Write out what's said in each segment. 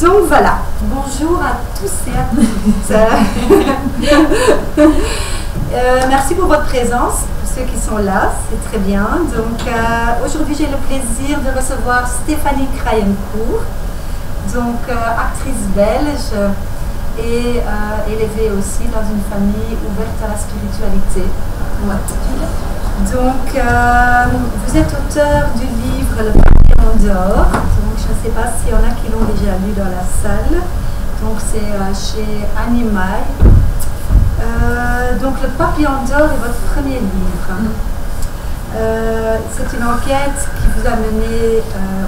Donc voilà, bonjour à tous et à toutes. Merci pour votre présence, pour ceux qui sont là, c'est très bien. Donc aujourd'hui j'ai le plaisir de recevoir Stéphanie Krayencourt, donc actrice belge et élevée aussi dans une famille ouverte à la spiritualité. Donc vous êtes auteur du livre Le Papillon d'or. Donc je ne sais pas s'il y en a qui l'ont déjà lu dans la salle. Donc c'est chez Animail. Donc Le Papillon d'or est votre premier livre. C'est une enquête qui vous a mené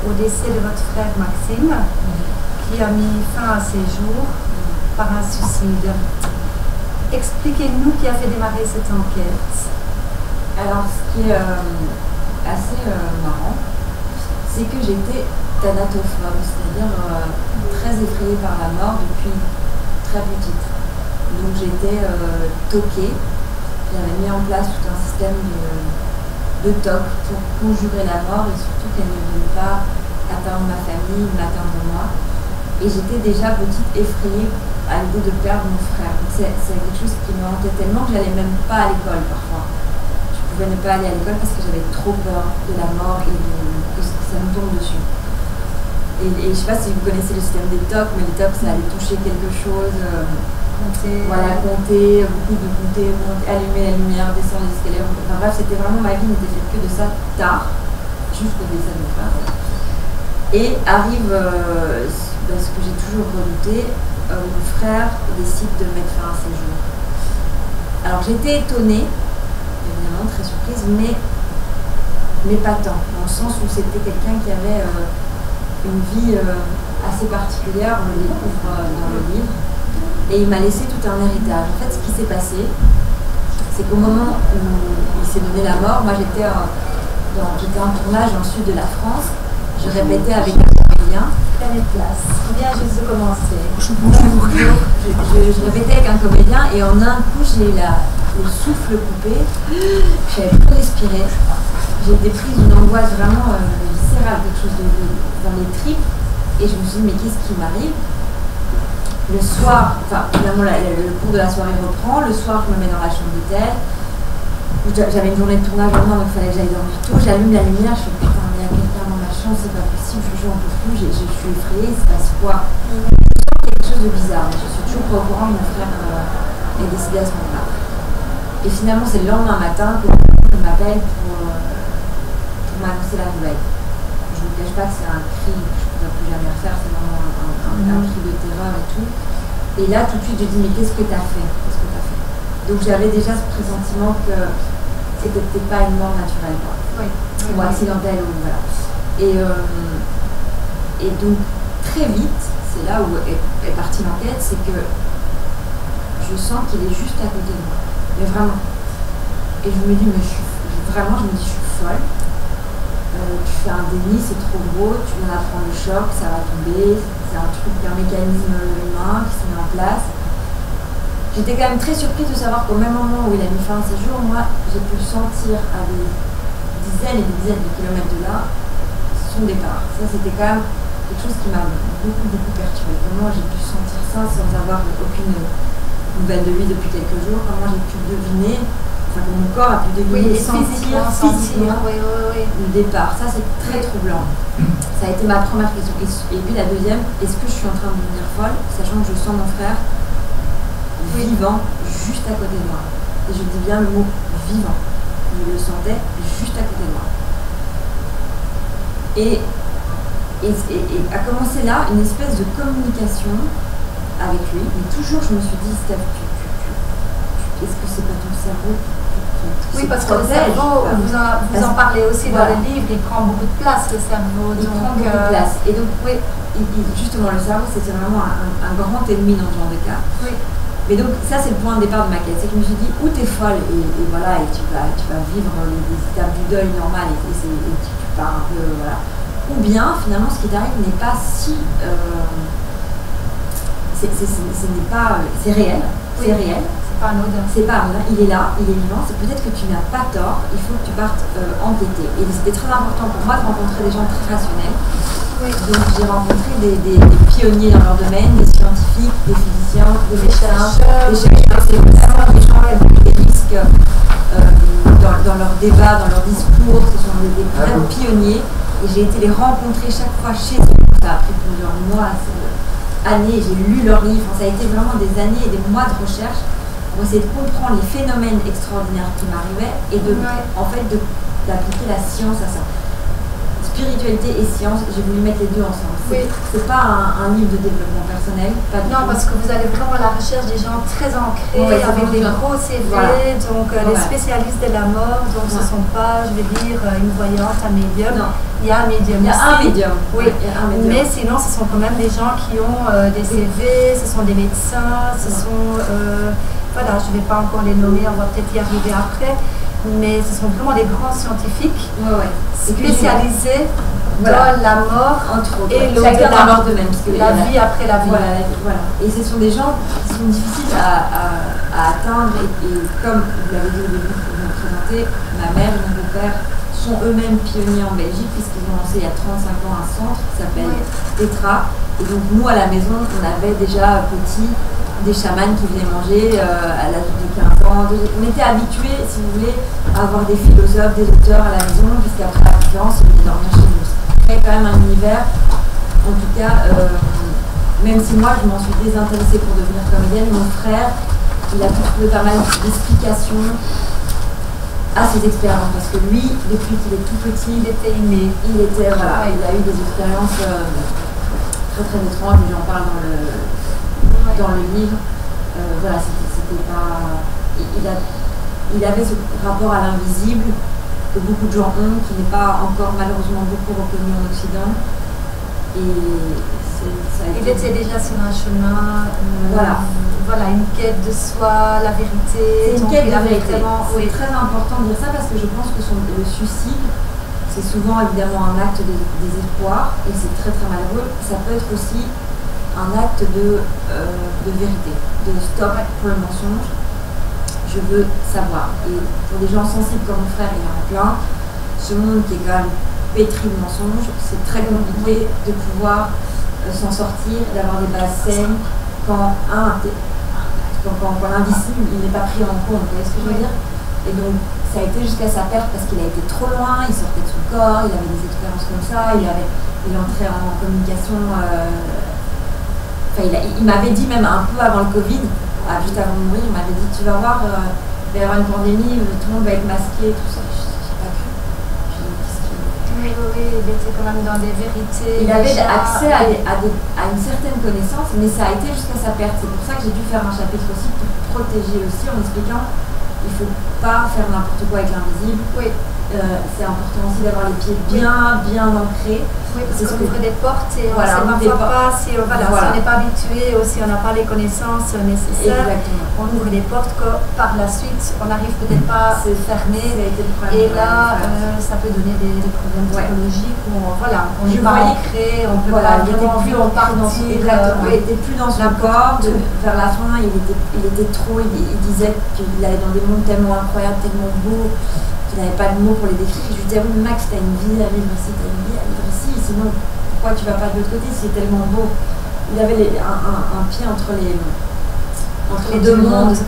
au décès de votre frère Maxime, qui a mis fin à ses jours par un suicide. Expliquez-nous qui a fait démarrer cette enquête. Alors, ce qui est assez marrant, c'est que j'étais thanatophobe, c'est-à-dire très effrayée par la mort depuis très petite. Donc j'étais toquée. J'avais mis en place tout un système de toc pour conjurer la mort et surtout qu'elle ne vienne pas atteindre ma famille, m'atteindre moi. Et j'étais déjà petite effrayée à l'idée de perdre mon frère. C'est quelque chose qui me hantait tellement que j'allais même pas à l'école parfois. Je pouvais ne pas aller à l'école parce que j'avais trop peur de la mort et que ça me tombe dessus. Et je ne sais pas si vous connaissez le système des tocs, mais les tocs, ça allait toucher quelque chose, compter, beaucoup de compter, allumer la lumière, descendre les escaliers. Enfin bref, c'était vraiment ma vie n'était faite que de ça tard, jusqu'au décès de mon frère. Et arrive ce que j'ai toujours redouté, mon frère décide de mettre fin à ses jours. Alors j'étais étonnée, évidemment très surprise, mais pas tant, dans le sens où c'était quelqu'un qui avait une vie assez particulière, on le découvre dans le livre, et il m'a laissé tout un héritage. En fait, ce qui s'est passé, c'est qu'au moment où il s'est donné la mort, moi j'étais en tournage dans le sud de la France, je répétais avec un comédien. Prenez place, on vient juste de commencer. Je répétais avec un comédien et en un coup j'ai eu le souffle coupé, j'avais plus respiré, j'ai été prise d'une angoisse vraiment viscérale, quelque chose dans les tripes, et je me suis dit mais qu'est-ce qui m'arrive? Le soir, finalement le cours de la soirée reprend, le soir je me mets dans la chambre d'hôtel, j'avais une journée de tournage en main donc il fallait que j'aille dormir tôt, j'allume la lumière, je fais putain mais il y a quelqu'un dans ma chambre, c'est pas possible, je n'en peux plus, je suis effrayée, il se passe quoi? Quelque chose de bizarre, mais je suis toujours pas au courant que mon frère est décédé à ce moment-là. Et finalement c'est le lendemain matin que je m'appelle pour m'annoncer la nouvelle. Je ne vous cache pas que c'est un cri que je ne pourrais plus jamais refaire, c'est vraiment un cri de terreur et tout. Et là tout de suite je dis mais qu'est-ce que tu as fait? Donc j'avais déjà ce pressentiment que c'était peut-être pas une mort naturelle, quoi. Oui. Ou accidentelle, ou voilà. Et donc très vite, c'est là où est partie l'enquête, c'est que je sens qu'il est juste à côté de moi. Mais vraiment. Et je me dis, mais je suis folle. Tu fais un déni, c'est trop gros, tu viens d'apprendre le choc, ça va tomber, c'est un truc, un mécanisme humain qui se met en place. J'étais quand même très surprise de savoir qu'au même moment où il a mis fin à ses jours, moi, j'ai pu sentir à des dizaines et des dizaines de kilomètres de là son départ. Ça, c'était quand même quelque chose qui m'a beaucoup perturbée. Comment j'ai pu sentir ça sans avoir aucune nouvelle de lui depuis quelques jours? Comment j'ai pu deviner, que mon corps a pu deviner et sentir physiquement le départ. Ça, c'est très troublant. Ça a été ma première question. Et puis la deuxième, est-ce que je suis en train de devenir folle, sachant que je sens mon frère vivant juste à côté de moi? Et je dis bien le mot vivant. Je le sentais juste à côté de moi. Et a commencé là une espèce de communication avec lui. Mais toujours, je me suis dit, Steph, est-ce que c'est pas ton cerveau Oui, parce que le cerveau, vous en parlez aussi dans le livre, il prend beaucoup de place, le cerveau. Il prend beaucoup de place. Et donc, oui, justement, le cerveau, c'était vraiment un grand ennemi dans ce genre de cas. Oui. Mais donc, ça, c'est le point de départ de ma quête. C'est que je me suis dit, ou t'es folle, et voilà, et tu vas vivre les étapes du deuil normal, et tu pars un peu, voilà. Ou bien, finalement, ce qui t'arrive n'est pas si... c'est réel. Oui. C'est réel. C'est pas anodin. C'est pas anodin. Il est là, il est vivant. C'est peut-être que tu n'as pas tort. Il faut que tu partes enquêter. Et c'était très important pour moi de rencontrer des gens très rationnels Oui. Donc j'ai rencontré des pionniers dans leur domaine, des scientifiques, des physiciens, des médecins, des chercheurs. C'est vraiment des gens qui ont des risques dans leurs débats, dans leurs discours. Ce sont des vrais pionniers. Et j'ai été les rencontrer chaque fois chez eux. Ça a pris plusieurs mois, années. J'ai lu leurs livres. Ça a été vraiment des années et des mois de recherche pour essayer de comprendre les phénomènes extraordinaires qui m'arrivaient et d'appliquer la science à ça. Spiritualité et science, j'ai voulu mettre les deux ensemble. C'est pas un livre de développement personnel. Non, parce que vous allez vraiment à la recherche des gens très ancrés, avec des gros CV, donc les spécialistes de la mort, donc ce ne sont pas, je vais dire, une voyante, un médium. Non. Il y a un médium. Il y a un médium. Oui, mais sinon ce sont quand même des gens qui ont des CV, ce sont des médecins, ce sont... voilà, je ne vais pas encore les nommer, on va peut-être y arriver après. Mais ce sont vraiment des grands scientifiques spécialisés dans la mort entre autres, et chacun dans leur domaine, parce que la vie après la vie. Voilà. Et ce sont des gens qui sont difficiles à atteindre et comme vous l'avez dit au début pour vous présenter, ma mère et mon beau-père sont eux-mêmes pionniers en Belgique puisqu'ils ont lancé il y a 35 ans un centre qui s'appelle Tetra. Et donc nous à la maison, on avait déjà petit des chamans qui venaient manger à l'âge de 15 ans. On était habitués, si vous voulez, à avoir des philosophes, des auteurs à la maison, puisqu'après la conférence, ils venaient dormir chez nous. C'est quand même un univers, en tout cas, même si moi je m'en suis désintéressée pour devenir comédienne, mon frère, il a trouvé pas mal d'explications à ses expériences, parce que lui, depuis qu'il est tout petit, il était inné. Il a eu des expériences très très étranges, et j'en parle dans le livre. Voilà, c'était pas... Il avait ce rapport à l'invisible que beaucoup de gens ont, qui n'est pas encore malheureusement beaucoup reconnu en Occident. Il était déjà sur un chemin, voilà, une quête de soi, la vérité. C'est une quête de vérité. C'est très important de dire ça parce que je pense que le suicide, c'est souvent évidemment un acte de désespoir et c'est très très malheureux. Ça peut être aussi un acte de vérité, de stop pour le mensonge. Je veux savoir. Et pour des gens sensibles comme mon frère, il y en a plein. Ce monde qui est quand même pétri de mensonges, c'est très compliqué de pouvoir s'en sortir, d'avoir des bases saines quand l'indicible il n'est pas pris en compte. Vous voyez ce que je veux dire? Et donc ça a été jusqu'à sa perte parce qu'il a été trop loin, il sortait de son corps, il avait des expériences comme ça, il entrait en communication. Il m'avait dit même un peu avant le Covid, juste avant de mourir, il m'avait dit tu vas voir, il va y avoir une pandémie, tout le monde va être masqué, tout ça. J'ai pas cru. Oui, il était quand même dans des vérités. Il avait accès à une certaine connaissance, mais ça a été jusqu'à sa perte. C'est pour ça que j'ai dû faire un chapitre aussi pour protéger aussi en expliquant qu'il ne faut pas faire n'importe quoi avec l'invisible. Oui. C'est important aussi d'avoir les pieds bien ancrés. Oui, parce qu'on ouvre des portes et on ne sait parfois pas si on n'est pas habitué ou si on n'a pas les connaissances nécessaires. Exactement. On ouvre des portes que par la suite on n'arrive peut-être pas à fermer. Et là, ça peut donner des problèmes psychologiques où on n'est pas ancré, on peut pas vraiment repartir. Il n'était plus dans son corps. Vers la fin, il était trop. Il disait qu'il allait dans des mondes tellement incroyables, tellement beaux. Il n'avait pas de mots pour les décrire. Je lui disais, oui, Max, t'as une vie à vivre ici, t'as une vie à vivre ici, sinon pourquoi tu vas pas de l'autre côté, c'est tellement beau. Il avait un pied entre les deux mondes.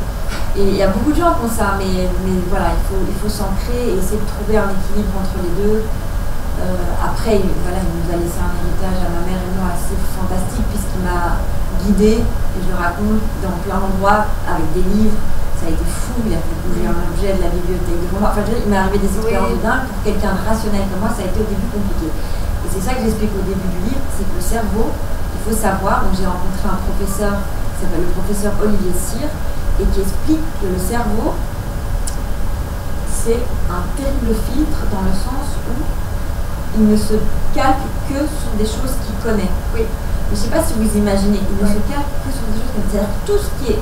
Et il y a beaucoup de gens qui ont ça, mais voilà, il faut s'ancrer et essayer de trouver un équilibre entre les deux. Après, il nous a laissé un héritage à ma mère et moi assez fantastique, puisqu'il m'a guidée, et je le raconte, dans plein d'endroits, avec des livres. Ça a été fou, il a fait bouger un objet de la bibliothèque devant moi. Enfin, il m'est arrivé des expériences de dingue. Pour quelqu'un de rationnel comme moi, ça a été au début compliqué. Et c'est ça que j'explique au début du livre, c'est que le cerveau, il faut savoir. Donc j'ai rencontré un professeur, qui s'appelle le professeur Olivier Cyr, et qui explique que le cerveau, c'est un terrible filtre dans le sens où il ne se calque que sur des choses qu'il connaît. Oui. Je ne sais pas si vous imaginez, il ne se calque que sur des choses comme ça. C'est-à-dire tout ce que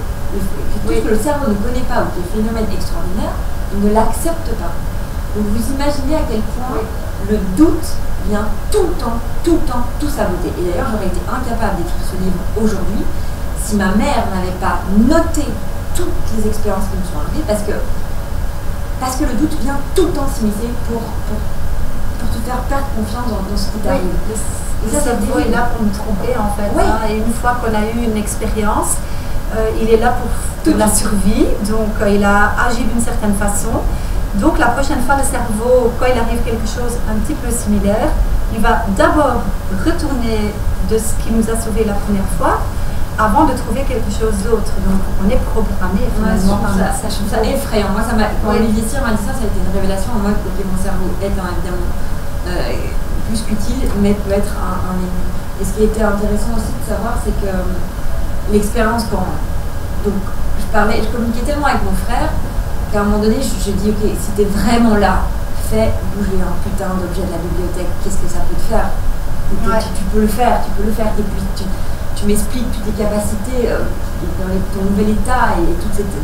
le cerveau ne connaît pas ou qui est phénomène extraordinaire, il ne l'accepte pas. Donc vous imaginez à quel point le doute vient tout le temps, tout saboter. Et d'ailleurs, j'aurais été incapable d'écrire ce livre aujourd'hui si ma mère n'avait pas noté toutes les expériences qui me sont arrivées, parce que le doute vient tout le temps s'immiscer pour te faire perdre confiance dans ce qui t'arrive. Le cerveau est là pour nous tromper en fait. Oui. Hein, et une fois qu'on a eu une expérience, il est là pour la survie, donc il a agi d'une certaine façon. Donc la prochaine fois, le cerveau, quand il arrive quelque chose un petit peu similaire, il va d'abord retourner de ce qui nous a sauvé la première fois, avant de trouver quelque chose d'autre. Donc on est programmé finalement par notre cerveau. Je trouve ça effrayant. Moi, quand Olivier m'a dit ça, ça a été une révélation en mode que mon cerveau est évidemment plus qu'utile, mais peut être un ennemi. Et ce qui était intéressant aussi de savoir, c'est que l'expérience quand... Donc, je communiquais tellement avec mon frère qu'à un moment donné, je dis, ok, si t'es vraiment là, fais bouger un putain d'objet de la bibliothèque, qu'est-ce que ça peut te faire? Tu peux le faire, tu peux le faire. Et puis tu m'expliques toutes tes capacités, dans ton nouvel état et toute cette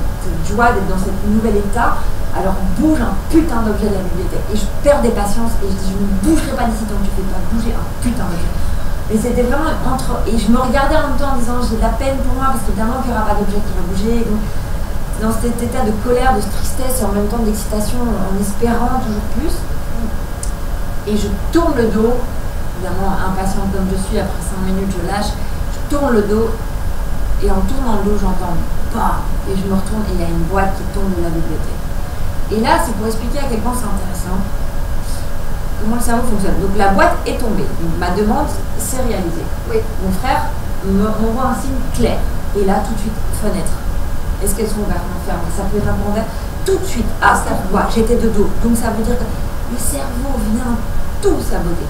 joie d'être dans ce nouvel état. Alors bouge un putain d'objet de la bibliothèque. Et je perds des patience et je dis, je ne bougerai pas d'ici tant que tu fais pas bouger un putain d'objet. Et c'était vraiment et je me regardais en même temps en disant, j'ai de la peine pour moi parce qu'évidemment qu'il n'y aura pas d'objet qui va bouger. Donc, dans cet état de colère, de tristesse et en même temps d'excitation, en espérant toujours plus. Et je tourne le dos, évidemment impatiente comme je suis, après 5 minutes je lâche, je tourne le dos et en tournant le dos j'entends bah, et je me retourne et il y a une boîte qui tombe de la bibliothèque. Et là c'est pour expliquer à quel point c'est intéressant comment le cerveau fonctionne. Donc la boîte est tombée, ma demande s'est réalisée. Oui. Mon frère m'envoie un signe clair et là tout de suite fenêtre. Est-ce qu'elles sont ouvertes ou fermées? Ça peut être un problème. Tout de suite, pourquoi? J'étais de dos. Donc ça veut dire que le cerveau vient tout saboter.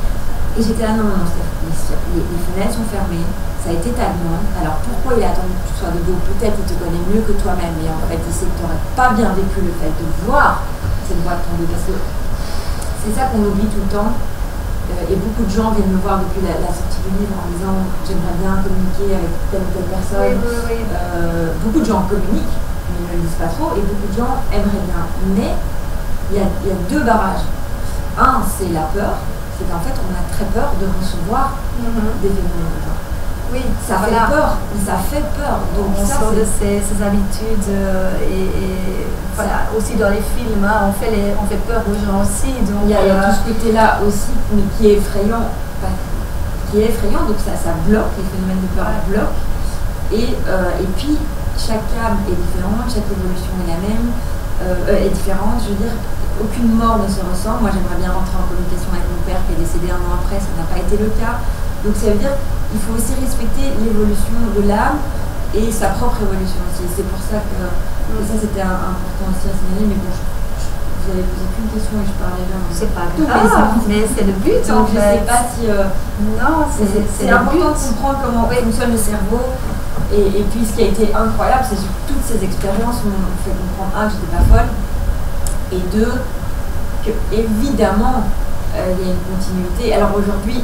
Et j'étais là, non, Steph, les fenêtres sont fermées, ça a été ta demande. Alors pourquoi il a attendu que tu sois de dos? Peut-être qu'il te connaît mieux que toi-même. Et en fait, il sait que tu n'aurais pas bien vécu le fait de voir cette boîte tomber. Parce que c'est ça qu'on oublie tout le temps. Et beaucoup de gens viennent me voir depuis la sortie du livre en disant j'aimerais bien communiquer avec telle ou telle personne. Oui. Beaucoup de gens communiquent, mais ils ne le disent pas trop, et beaucoup de gens aimeraient bien. Mais il y a deux barrages. Un, c'est la peur, c'est qu'en fait on a très peur de recevoir des phénomènes de genre. Oui, ça fait peur, ça fait peur. Donc on sort de ses habitudes et voilà, aussi dans les films, hein, on fait peur aux gens aussi. Donc il y a tout ce côté-là aussi, mais qui est effrayant. Donc ça bloque, les phénomènes de peur bloquent. Et puis chaque âme est différente, chaque évolution est la même, est différente. Je veux dire, aucune mort ne se ressemble. Moi j'aimerais bien rentrer en communication avec mon père qui est décédé 1 an après, ça n'a pas été le cas. Donc ça veut dire qu'il faut aussi respecter l'évolution de l'âme et sa propre évolution aussi. C'est pour ça que ça c'était important aussi à signaler, mais bon, vous avez posé qu'une question et je parlais bien. C'est pas grave, mais c'est le but. Donc je sais pas si... non, c'est important de comprendre comment fonctionne le cerveau. Et puis ce qui a été incroyable, c'est que toutes ces expériences m'ont fait comprendre, un, que j'étais pas folle, et deux, que évidemment il y a une continuité. Alors aujourd'hui,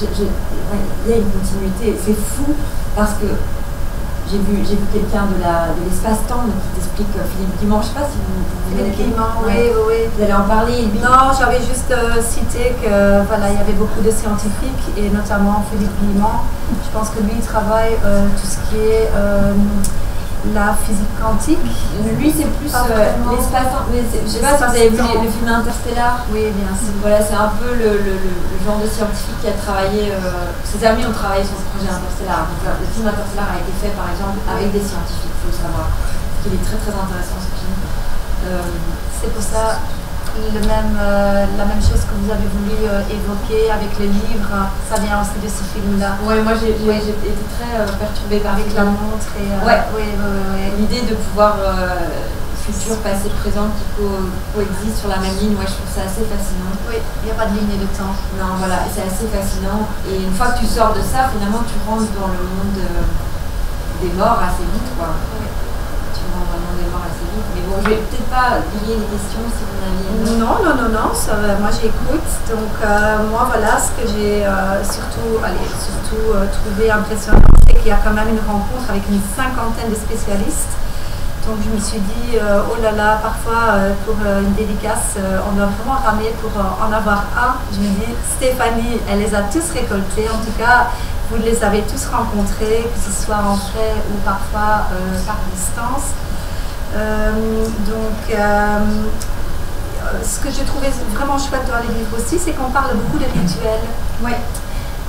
il y a une continuité, c'est fou parce que j'ai vu quelqu'un de l'espace-temps qui t'explique Philippe Guimand, je ne sais pas si vous Philippe Guimand, oui. Vous allez en parler lui. Non, j'avais juste cité que voilà, il y avait beaucoup de scientifiques et notamment Philippe Guimand. Je pense que lui il travaille tout ce qui est la physique quantique. Lui c'est plus l'espace-temps. Je ne sais pas si vous avez vu le film Interstellar. Oui, bien sûr. Voilà, c'est un peu le genre de scientifique qui a travaillé. Ses amis ont travaillé sur ce projet Interstellar. Donc, le film Interstellar a été fait par exemple avec des scientifiques, il faut le savoir. Il est très très intéressant ce film. C'est pour ça la même chose que vous avez voulu évoquer avec le livre, ça vient aussi de ce film-là. Oui, moi j'ai été très perturbée par avec la montre et l'idée de pouvoir futur, passé, présent qui coexistent sur la même ligne. Moi je trouve ça assez fascinant. Oui, il n'y a pas de ligne de temps. Non, voilà, c'est assez fascinant. Et une fois que tu sors de ça, finalement tu rentres dans le monde des morts assez vite, quoi. Oui. Tu rentres dans le monde des morts assez vite. Mais bon, je vais peut-être pas griller les questions si vous en aviez. Non, ça va, moi j'écoute. Donc moi voilà, ce que j'ai surtout trouvé impressionnant, c'est qu'il y a quand même une rencontre avec une 50aine de spécialistes. Donc je me suis dit, oh là là, parfois pour une dédicace, on doit vraiment ramer pour en avoir un. Je me dis, Stéphanie, elle les a tous récoltés. En tout cas, vous les avez tous rencontrés, que ce soit en vrai ou parfois par distance. ce que je trouvais vraiment chouette dans les livres aussi, c'est qu'on parle beaucoup de rituels. Oui.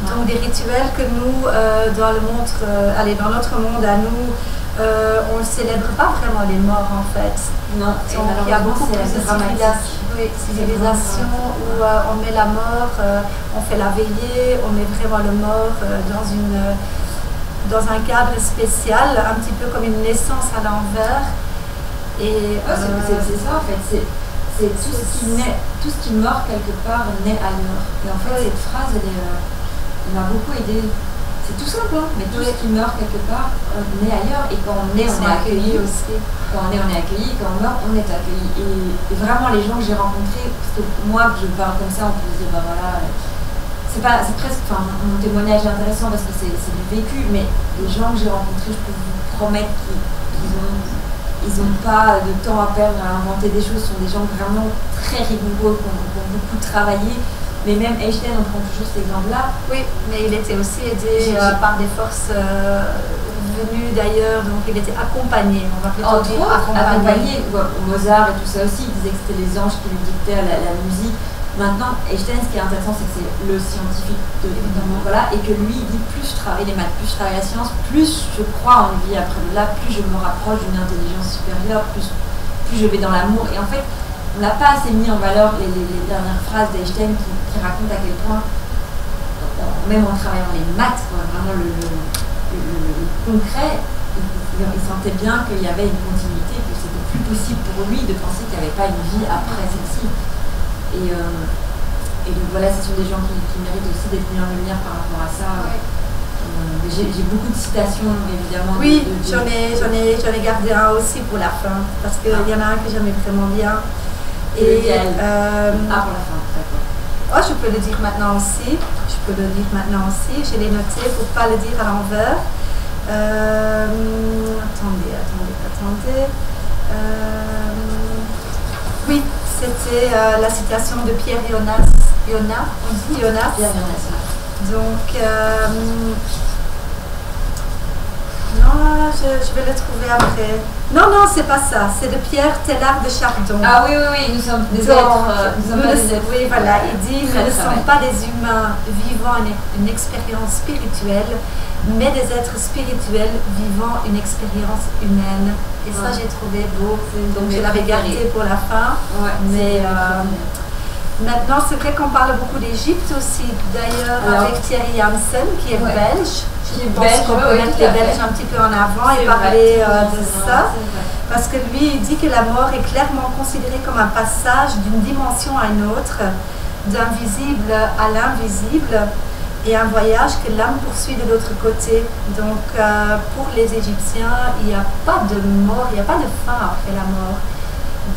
Donc des rituels que nous, dans le monde, dans notre monde à nous, on ne célèbre pas vraiment les morts en fait. Non, donc il y a beaucoup plus de civilisation où on met la mort, on fait la veillée, on met vraiment le mort dans un cadre spécial, un petit peu comme une naissance à l'envers. Et c'est ça en fait, c'est tout ce qui meurt quelque part naît ailleurs. Et en fait, cette phrase, elle m'a beaucoup aidée. C'est tout simple, hein, mais tout ce qui meurt quelque part naît ailleurs. Et quand on est, on est accueilli aussi. Quand on est accueilli. Quand on meurt, on est accueilli. Et vraiment, les gens que j'ai rencontrés, parce que moi, que je parle comme ça, on peut se dire, bah voilà, c'est presque, enfin, mon témoignage est intéressant parce que c'est du vécu, mais les gens que j'ai rencontrés, je peux vous promettre qu'ils n'ont pas de temps à perdre à inventer des choses. Ce sont des gens vraiment très rigoureux, qui ont beaucoup travaillé. Mais même Einstein, on prend toujours cet exemple-là. Oui, mais il était aussi aidé par des forces venues d'ailleurs, donc il était accompagné. On va plutôt dire accompagné. Mozart et tout ça aussi, il disait que c'était les anges qui lui dictaient la musique. Maintenant, Einstein, ce qui est intéressant, c'est que c'est le scientifique voilà, et que lui, il dit plus je travaille les maths, plus je travaille la science, plus je crois en une vie après là, plus je me rapproche d'une intelligence supérieure, plus je vais dans l'amour. Et en fait, on n'a pas assez mis en valeur les dernières phrases d'Einstein qui racontent à quel point, même en travaillant les maths, vraiment le concret, il sentait bien qu'il y avait une continuité, que c'était plus possible pour lui de penser qu'il n'y avait pas une vie après celle-ci. Et donc voilà, ce sont des gens qui méritent aussi d'être mis en lumière par rapport à ça. Ouais. J'ai beaucoup de citations, évidemment. Oui, j'en ai gardé un aussi pour la fin, parce qu'il y en a un que j'aimais vraiment bien. Et pour la fin, d'accord. Oh, je peux le dire maintenant aussi. Je l'ai noté pour ne pas le dire à l'envers. Attendez. Oui, c'était la citation de Pierre Jonas. On dit Jonas. Pierre Jonas. Donc, non, je vais le trouver après. Non, c'est pas ça. C'est de Pierre Teilhard de Chardon. Ah oui, nous sommes des êtres. Oui, voilà. Il dit nous ne sommes pas des humains vivant une expérience spirituelle, mais des êtres spirituels vivant une expérience humaine. Et ça, j'ai trouvé beau. Donc, je l'avais gardé pour la fin. Ouais, mais maintenant, c'est vrai qu'on parle beaucoup d'Égypte aussi. D'ailleurs, avec Thierry Hansen, qui est belge. Je pense qu'on peut mettre les Belges un petit peu en avant et parler de ça. Parce que lui, il dit que la mort est clairement considérée comme un passage d'une dimension à une autre, d'un visible à l'invisible, et un voyage que l'âme poursuit de l'autre côté. Donc, pour les Égyptiens, il n'y a pas de mort, il n'y a pas de fin après la mort.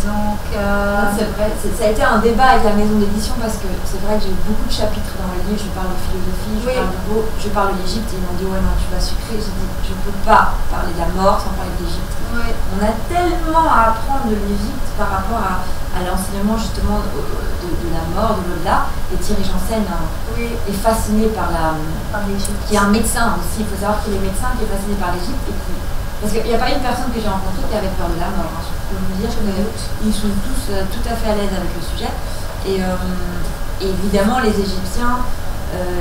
Donc, c'est vrai, ça a été un débat avec la maison d'édition parce que c'est vrai que j'ai beaucoup de chapitres dans le livre. Je parle de philosophie, je parle de l'Égypte et ils m'ont dit ouais non tu vas sucrer. J'ai dit je ne peux pas parler de la mort sans parler de l'Égypte. On a tellement à apprendre de l'Égypte par rapport à l'enseignement justement de la mort, de l'au-delà. Et Thierry Janssen est fasciné par l'Égypte. Qui est un médecin aussi. Il faut savoir qu'il est médecin, qui est fasciné par l'Égypte parce qu'il n'y a pas une personne que j'ai rencontrée qui avait peur de la mort. Hein. Je peux vous dire qu'ils sont tous tout à fait à l'aise avec le sujet. Et évidemment, les Égyptiens,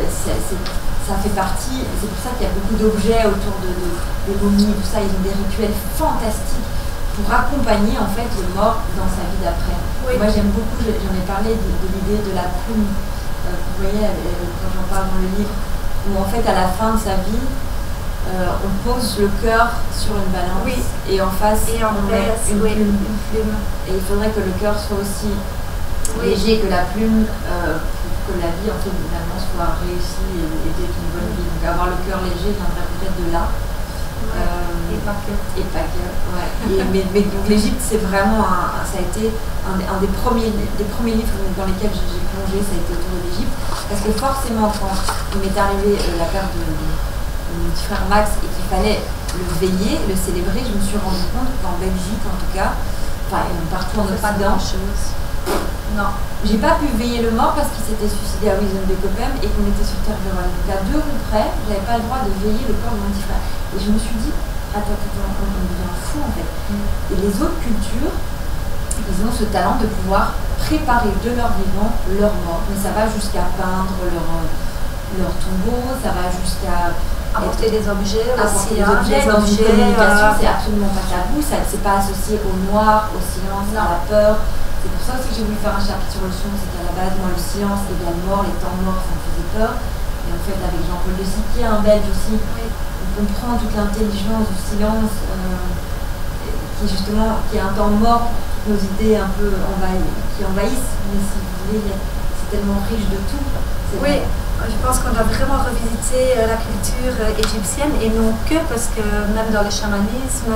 ça fait partie, c'est pour ça qu'il y a beaucoup d'objets autour des momies, tout ça. Ils ont des rituels fantastiques pour accompagner en fait le mort dans sa vie d'après. Moi, j'aime beaucoup, j'en ai parlé de l'idée de la plume. Vous voyez, quand j'en parle dans le livre, où en fait, à la fin de sa vie, on pose le cœur sur une balance et en face on met une plume. Et il faudrait que le cœur soit aussi léger que la plume pour que la vie en fait finalement soit réussie et ait une bonne vie. Donc avoir le cœur léger viendrait peut-être de là. Et pas que. Mais donc l'Égypte c'est vraiment ça a été un des premiers livres dans lesquels j'ai plongé, ça a été autour de l'Égypte. Parce que forcément quand il m'est arrivé la perte de mon petit frère Max et qu'il fallait le veiller, le célébrer, je me suis rendu compte qu'en Belgique en tout cas, partout en Occident, non, j'ai pas pu veiller le mort parce qu'il s'était suicidé à Wiesenbeek-Ophem et qu'on était sur terre de Rome. Donc à 2 rues près, j'avais pas le droit de veiller le corps de mon petit frère. Et je me suis dit, attends, on devient fou en fait. Et les autres cultures, ils ont ce talent de pouvoir préparer de leur vivant leur mort. Mais ça va jusqu'à peindre leur tombeau, ça va jusqu'à apporter des objets aussi. Des objets dans une communication, c'est absolument pas tabou, c'est pas associé au noir, au silence, à la peur. C'est pour ça aussi que j'ai voulu faire un chapitre sur le son, c'est qu'à la base, moi, le silence égale mort, les temps morts, ça me faisait peur. Et en fait, avec Jean-Paul de Sicquier, un Belge aussi, on comprend toute l'intelligence du silence, qui est un temps mort pour toutes nos idées un peu qui envahissent. Mais si vous voulez, c'est tellement riche de tout. Oui, je pense qu'on doit vraiment revisiter la culture égyptienne et non que parce que même dans le chamanisme,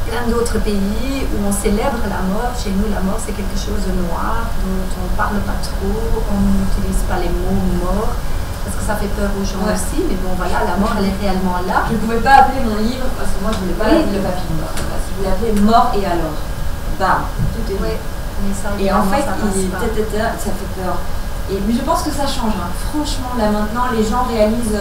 plein d'autres pays où on célèbre la mort. Chez nous, la mort, c'est quelque chose de noir, dont on ne parle pas trop, on n'utilise pas les mots mort, parce que ça fait peur aux gens aussi, mais bon, voilà, la mort, elle est réellement là. Je ne pouvais pas appeler mon livre, parce que moi, je ne voulais pas l'appeler le papier mort. Je voulais l'appeler Mort et alors. Bam, tout est dit. Mais ça, et en fait, ça fait peur. Mais je pense que ça change. Hein. Franchement, là maintenant, les gens réalisent.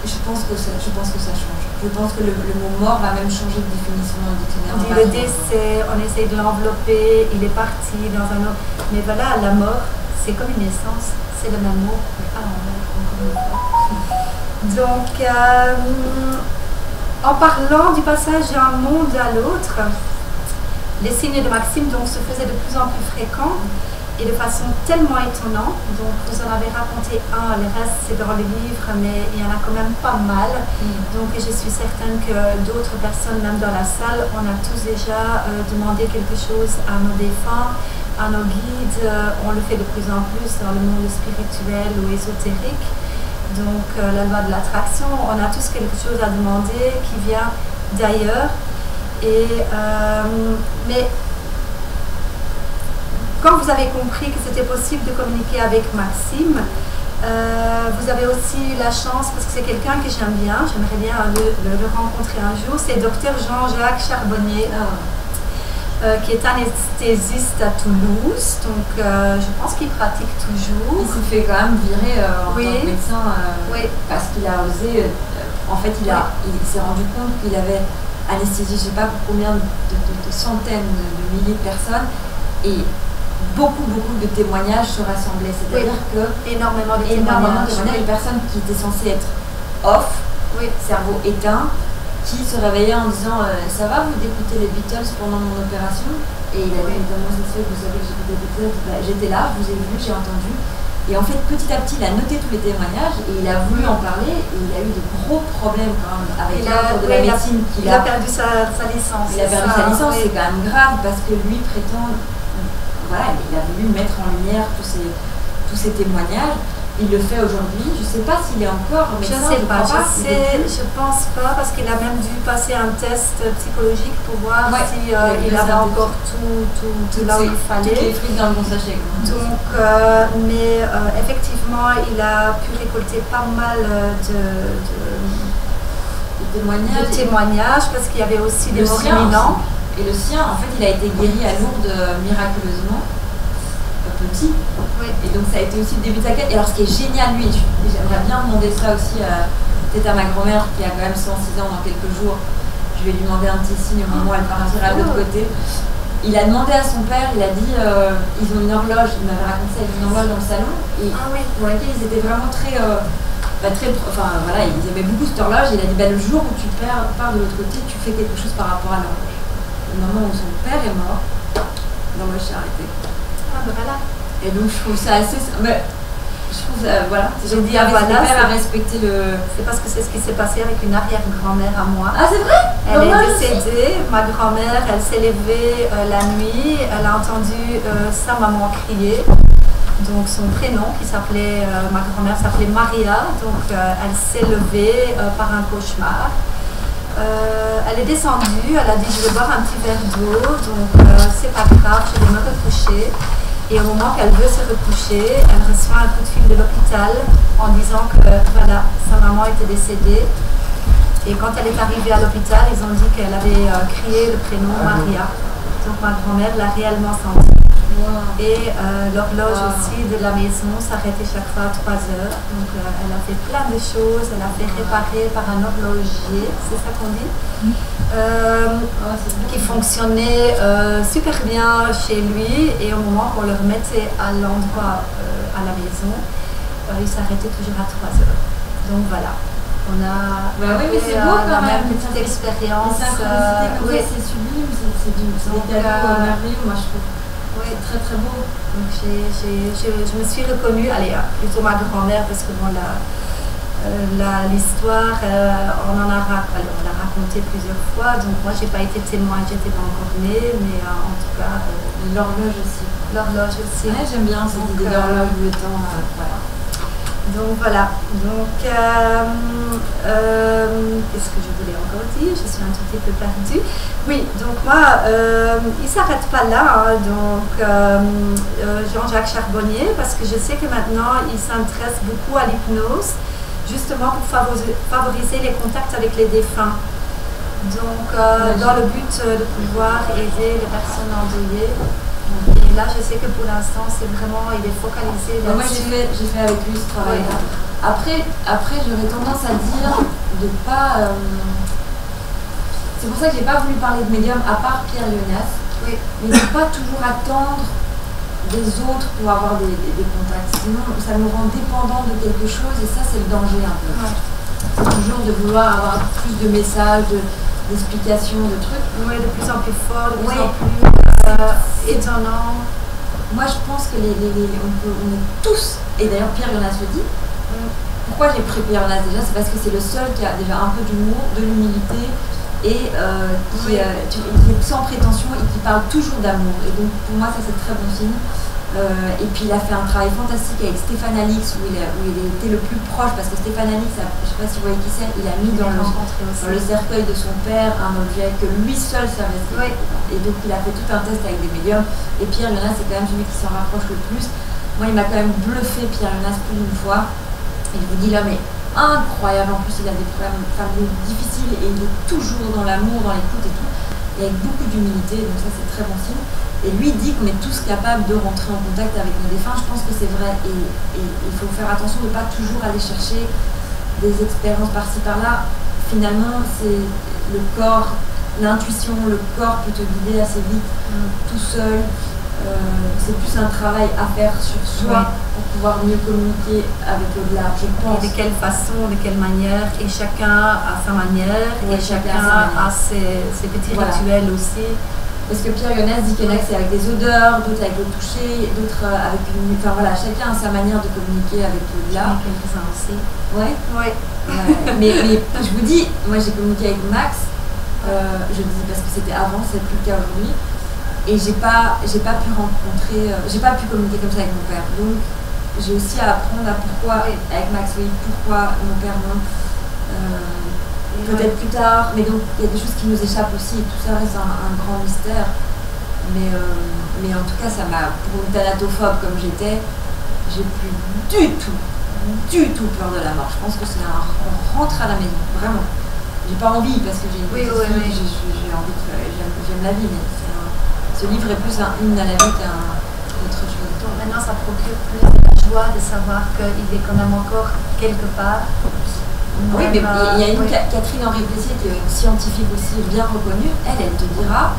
Je pense que ça change. Je pense que le mot mort va même changer de définition dans le dictionnaire. On dit le décès, on essaye de l'envelopper, il est parti dans un autre. Mais voilà, la mort, c'est comme une naissance, c'est le même mot, mais pas l'envers, encore une fois. Donc, en parlant du passage d'un monde à l'autre, les signes de Maxime donc, se faisaient de plus en plus fréquents et de façon tellement étonnante. Donc vous en avez raconté un, le reste c'est dans le livre, mais il y en a quand même pas mal. Donc je suis certaine que d'autres personnes, même dans la salle, on a tous déjà demandé quelque chose à nos défunts, à nos guides. On le fait de plus en plus dans le monde spirituel ou ésotérique. Donc la loi de l'attraction, on a tous quelque chose à demander qui vient d'ailleurs. Mais quand vous avez compris que c'était possible de communiquer avec Maxime, vous avez aussi eu la chance, parce que c'est quelqu'un que j'aime bien, j'aimerais bien le rencontrer un jour, c'est Dr Jean-Jacques Charbonnier, qui est anesthésiste à Toulouse, donc je pense qu'il pratique toujours. Il s'est fait quand même virer en tant que médecin parce qu'il a osé, en fait il s'est rendu compte qu'il avait anesthésié je ne sais pas combien de centaines de milliers de personnes et beaucoup de témoignages se rassemblaient, c'est-à-dire que énormément de témoignages, une personne qui était censée être off, cerveau éteint, qui se réveillait en disant ça va vous d'écouter les Beatles pendant mon opération, et il a dit comment ça se fait que vous savez que j'écoutais les Beatles, j'étais là, je vous ai vu, j'ai entendu, et en fait petit à petit il a noté tous les témoignages et il a voulu en parler et il a eu de gros problèmes quand même avec l'ordre de la médecine. Il a perdu sa licence. Il a perdu sa licence, c'est quand même grave parce que lui prétend. Voilà, il a voulu mettre en lumière tous ces témoignages. Il le fait aujourd'hui. Je ne sais pas s'il est encore médecin. Je ne sais pas. Je pense pas parce qu'il a même dû passer un test psychologique pour voir si il avait encore tout là où il fallait. Toutes les frites dans le bon sachet. Donc, mais effectivement, il a pu récolter pas mal de témoignages parce qu'il y avait aussi des morts imminents. Et le sien, en fait, il a été guéri à Lourdes miraculeusement, petit. Et donc ça a été aussi le début de sa quête. Et alors ce qui est génial, lui, j'aimerais bien demander ça aussi peut-être à ma grand-mère qui a quand même 106 ans dans quelques jours. Je vais lui demander un petit signe au moment où elle partira de l'autre côté. Il a demandé à son père, il a dit, ils ont une horloge, il m'avait raconté, ils ont une horloge dans le salon, et pour laquelle ils étaient vraiment très voilà, ils aimaient beaucoup cette horloge. Il a dit, le jour où tu pars de l'autre côté, tu fais quelque chose par rapport à l'horloge. Au moment où son père est mort, l'horloge s'est arrêtée. Voilà. Et donc je trouve ça assez. Je trouve ça, voilà. J'ai dit à père à respecter le. C'est parce que c'est ce qui s'est passé avec une arrière-grand-mère à moi. Ah, c'est vrai? Elle est décédée. Ma grand-mère, elle s'est levée la nuit. Elle a entendu sa maman crier. Donc son prénom, ma grand-mère s'appelait Maria. Donc elle s'est levée par un cauchemar. Elle est descendue, elle a dit je vais boire un petit verre d'eau, donc c'est pas grave, je vais me recoucher. Et au moment qu'elle veut se recoucher, elle reçoit un coup de fil de l'hôpital en disant que voilà, sa maman était décédée. Et quand elle est arrivée à l'hôpital, ils ont dit qu'elle avait crié le prénom Maria. Donc ma grand-mère l'a réellement senti. Wow. Et l'horloge Wow. aussi de la maison s'arrêtait chaque fois à 3 heures. Donc elle a fait plein de choses, elle a fait réparer par un horloger, c'est ça qu'on dit, qui fonctionnait super bien chez lui, et au moment qu'on le remettait à l'endroit à la maison, il s'arrêtait toujours à 3 heures. Donc voilà. On a oui, mais c'est beau quand la même, même petite expérience. Oui. C'est sublime, c'est des cadeaux merveilleux, moi je trouve. Oui. C'est très très beau. Donc je me suis reconnue, allez, plutôt ma grand-mère, parce que bon, l'histoire, on l'a raconté plusieurs fois, donc moi j'ai pas été témoin, j'étais pas encore née, mais en tout cas... l'horloge aussi. L'horloge aussi. Ouais, j'aime bien cette idée d'horloge, le temps, voilà. Donc voilà, donc qu'est-ce que je voulais encore dire? Je suis un tout petit peu perdue. Oui, donc moi, il ne s'arrête pas là, hein, donc Jean-Jacques Charbonnier, parce que je sais que maintenant il s'intéresse beaucoup à l'hypnose, justement pour favoriser les contacts avec les défunts. Donc dans le but de pouvoir aider les personnes endeuillées. Et là, je sais que pour l'instant, c'est vraiment, il est focalisé là-dessus. Moi, j'ai fait avec lui ce travail-là. Oui. Après j'aurais tendance à dire de pas... c'est pour ça que j'ai pas voulu parler de médium, à part Pierre Jonas. Oui. Mais de pas toujours attendre des autres pour avoir des contacts. Sinon, ça nous rend dépendants de quelque chose, et ça, c'est le danger un peu. Ouais. C'est toujours de vouloir avoir plus de messages, d'explications, de trucs. Oui, de plus en plus fort, de plus en plus étonnant. Moi, je pense que on est tous, et d'ailleurs Pierre Jonas le dit. Pourquoi j'ai pris Pierre Jonas déjà? C'est parce que c'est le seul qui a déjà un peu d'humour, de l'humilité, et qui est sans prétention et qui parle toujours d'amour. Et donc pour moi, ça c'est très bon signe. Et puis il a fait un travail fantastique avec Stéphane Alix, où il était le plus proche, parce que Stéphane Alix, je ne sais pas si vous voyez qui c'est, il a mis dans le cercueil de son père un objet que lui seul savait. Oui. Et donc il a fait tout un test avec des médiums. Et Pierre Jonas, c'est quand même celui qui s'en rapproche le plus. Moi, il m'a quand même bluffé, Pierre Jonas, plus d'une fois. Et je vous dis, l'homme est incroyable. En plus, il a des problèmes familiaux difficiles, et il est toujours dans l'amour, dans l'écoute et tout, et avec beaucoup d'humilité. Donc ça, c'est très bon signe. Et lui dit qu'on est tous capables de rentrer en contact avec nos défunts. Je pense que c'est vrai. Et il faut faire attention de ne pas toujours aller chercher des expériences par-ci par-là. Finalement, c'est le corps, l'intuition, le corps peut te guider assez vite, tout seul. C'est plus un travail à faire sur soi pour pouvoir mieux communiquer avec l'au-delà, je pense. Et de quelle façon, de quelle manière, et chacun a sa manière, et chacun a ses petits rituels aussi. Parce que Pierre Jonas dit qu'il y en a que c'est avec des odeurs, d'autres avec le toucher, d'autres avec une... Enfin voilà, chacun a sa manière de communiquer avec l'au-delà. Quelques-uns aussi. Ouais. Mais je vous dis, moi j'ai communiqué avec Max, je le dis parce que c'était avant, c'est plus le cas aujourd'hui. Et j'ai pas pu rencontrer, j'ai pas pu communiquer comme ça avec mon père. Donc j'ai aussi à apprendre à pourquoi, avec Max, pourquoi mon père non. Peut-être plus tard, mais donc il y a des choses qui nous échappent aussi, et tout ça reste un grand mystère. Mais en tout cas, ça m'a, pour une thanatophobe comme j'étais, j'ai plus du tout peur de la mort. Je pense que c'est on rentre à la maison, vraiment. J'ai pas envie, parce que j'ai une petite fille, j'ai envie que j'aime la vie, mais ce livre est plus un hymne à la vie qu'autre chose. Donc maintenant, ça procure plus la joie de savoir qu'il est quand même encore quelque part. Oui, mais il y a une Catherine Henry-Plessier, qui est une scientifique aussi bien reconnue. Elle te dira,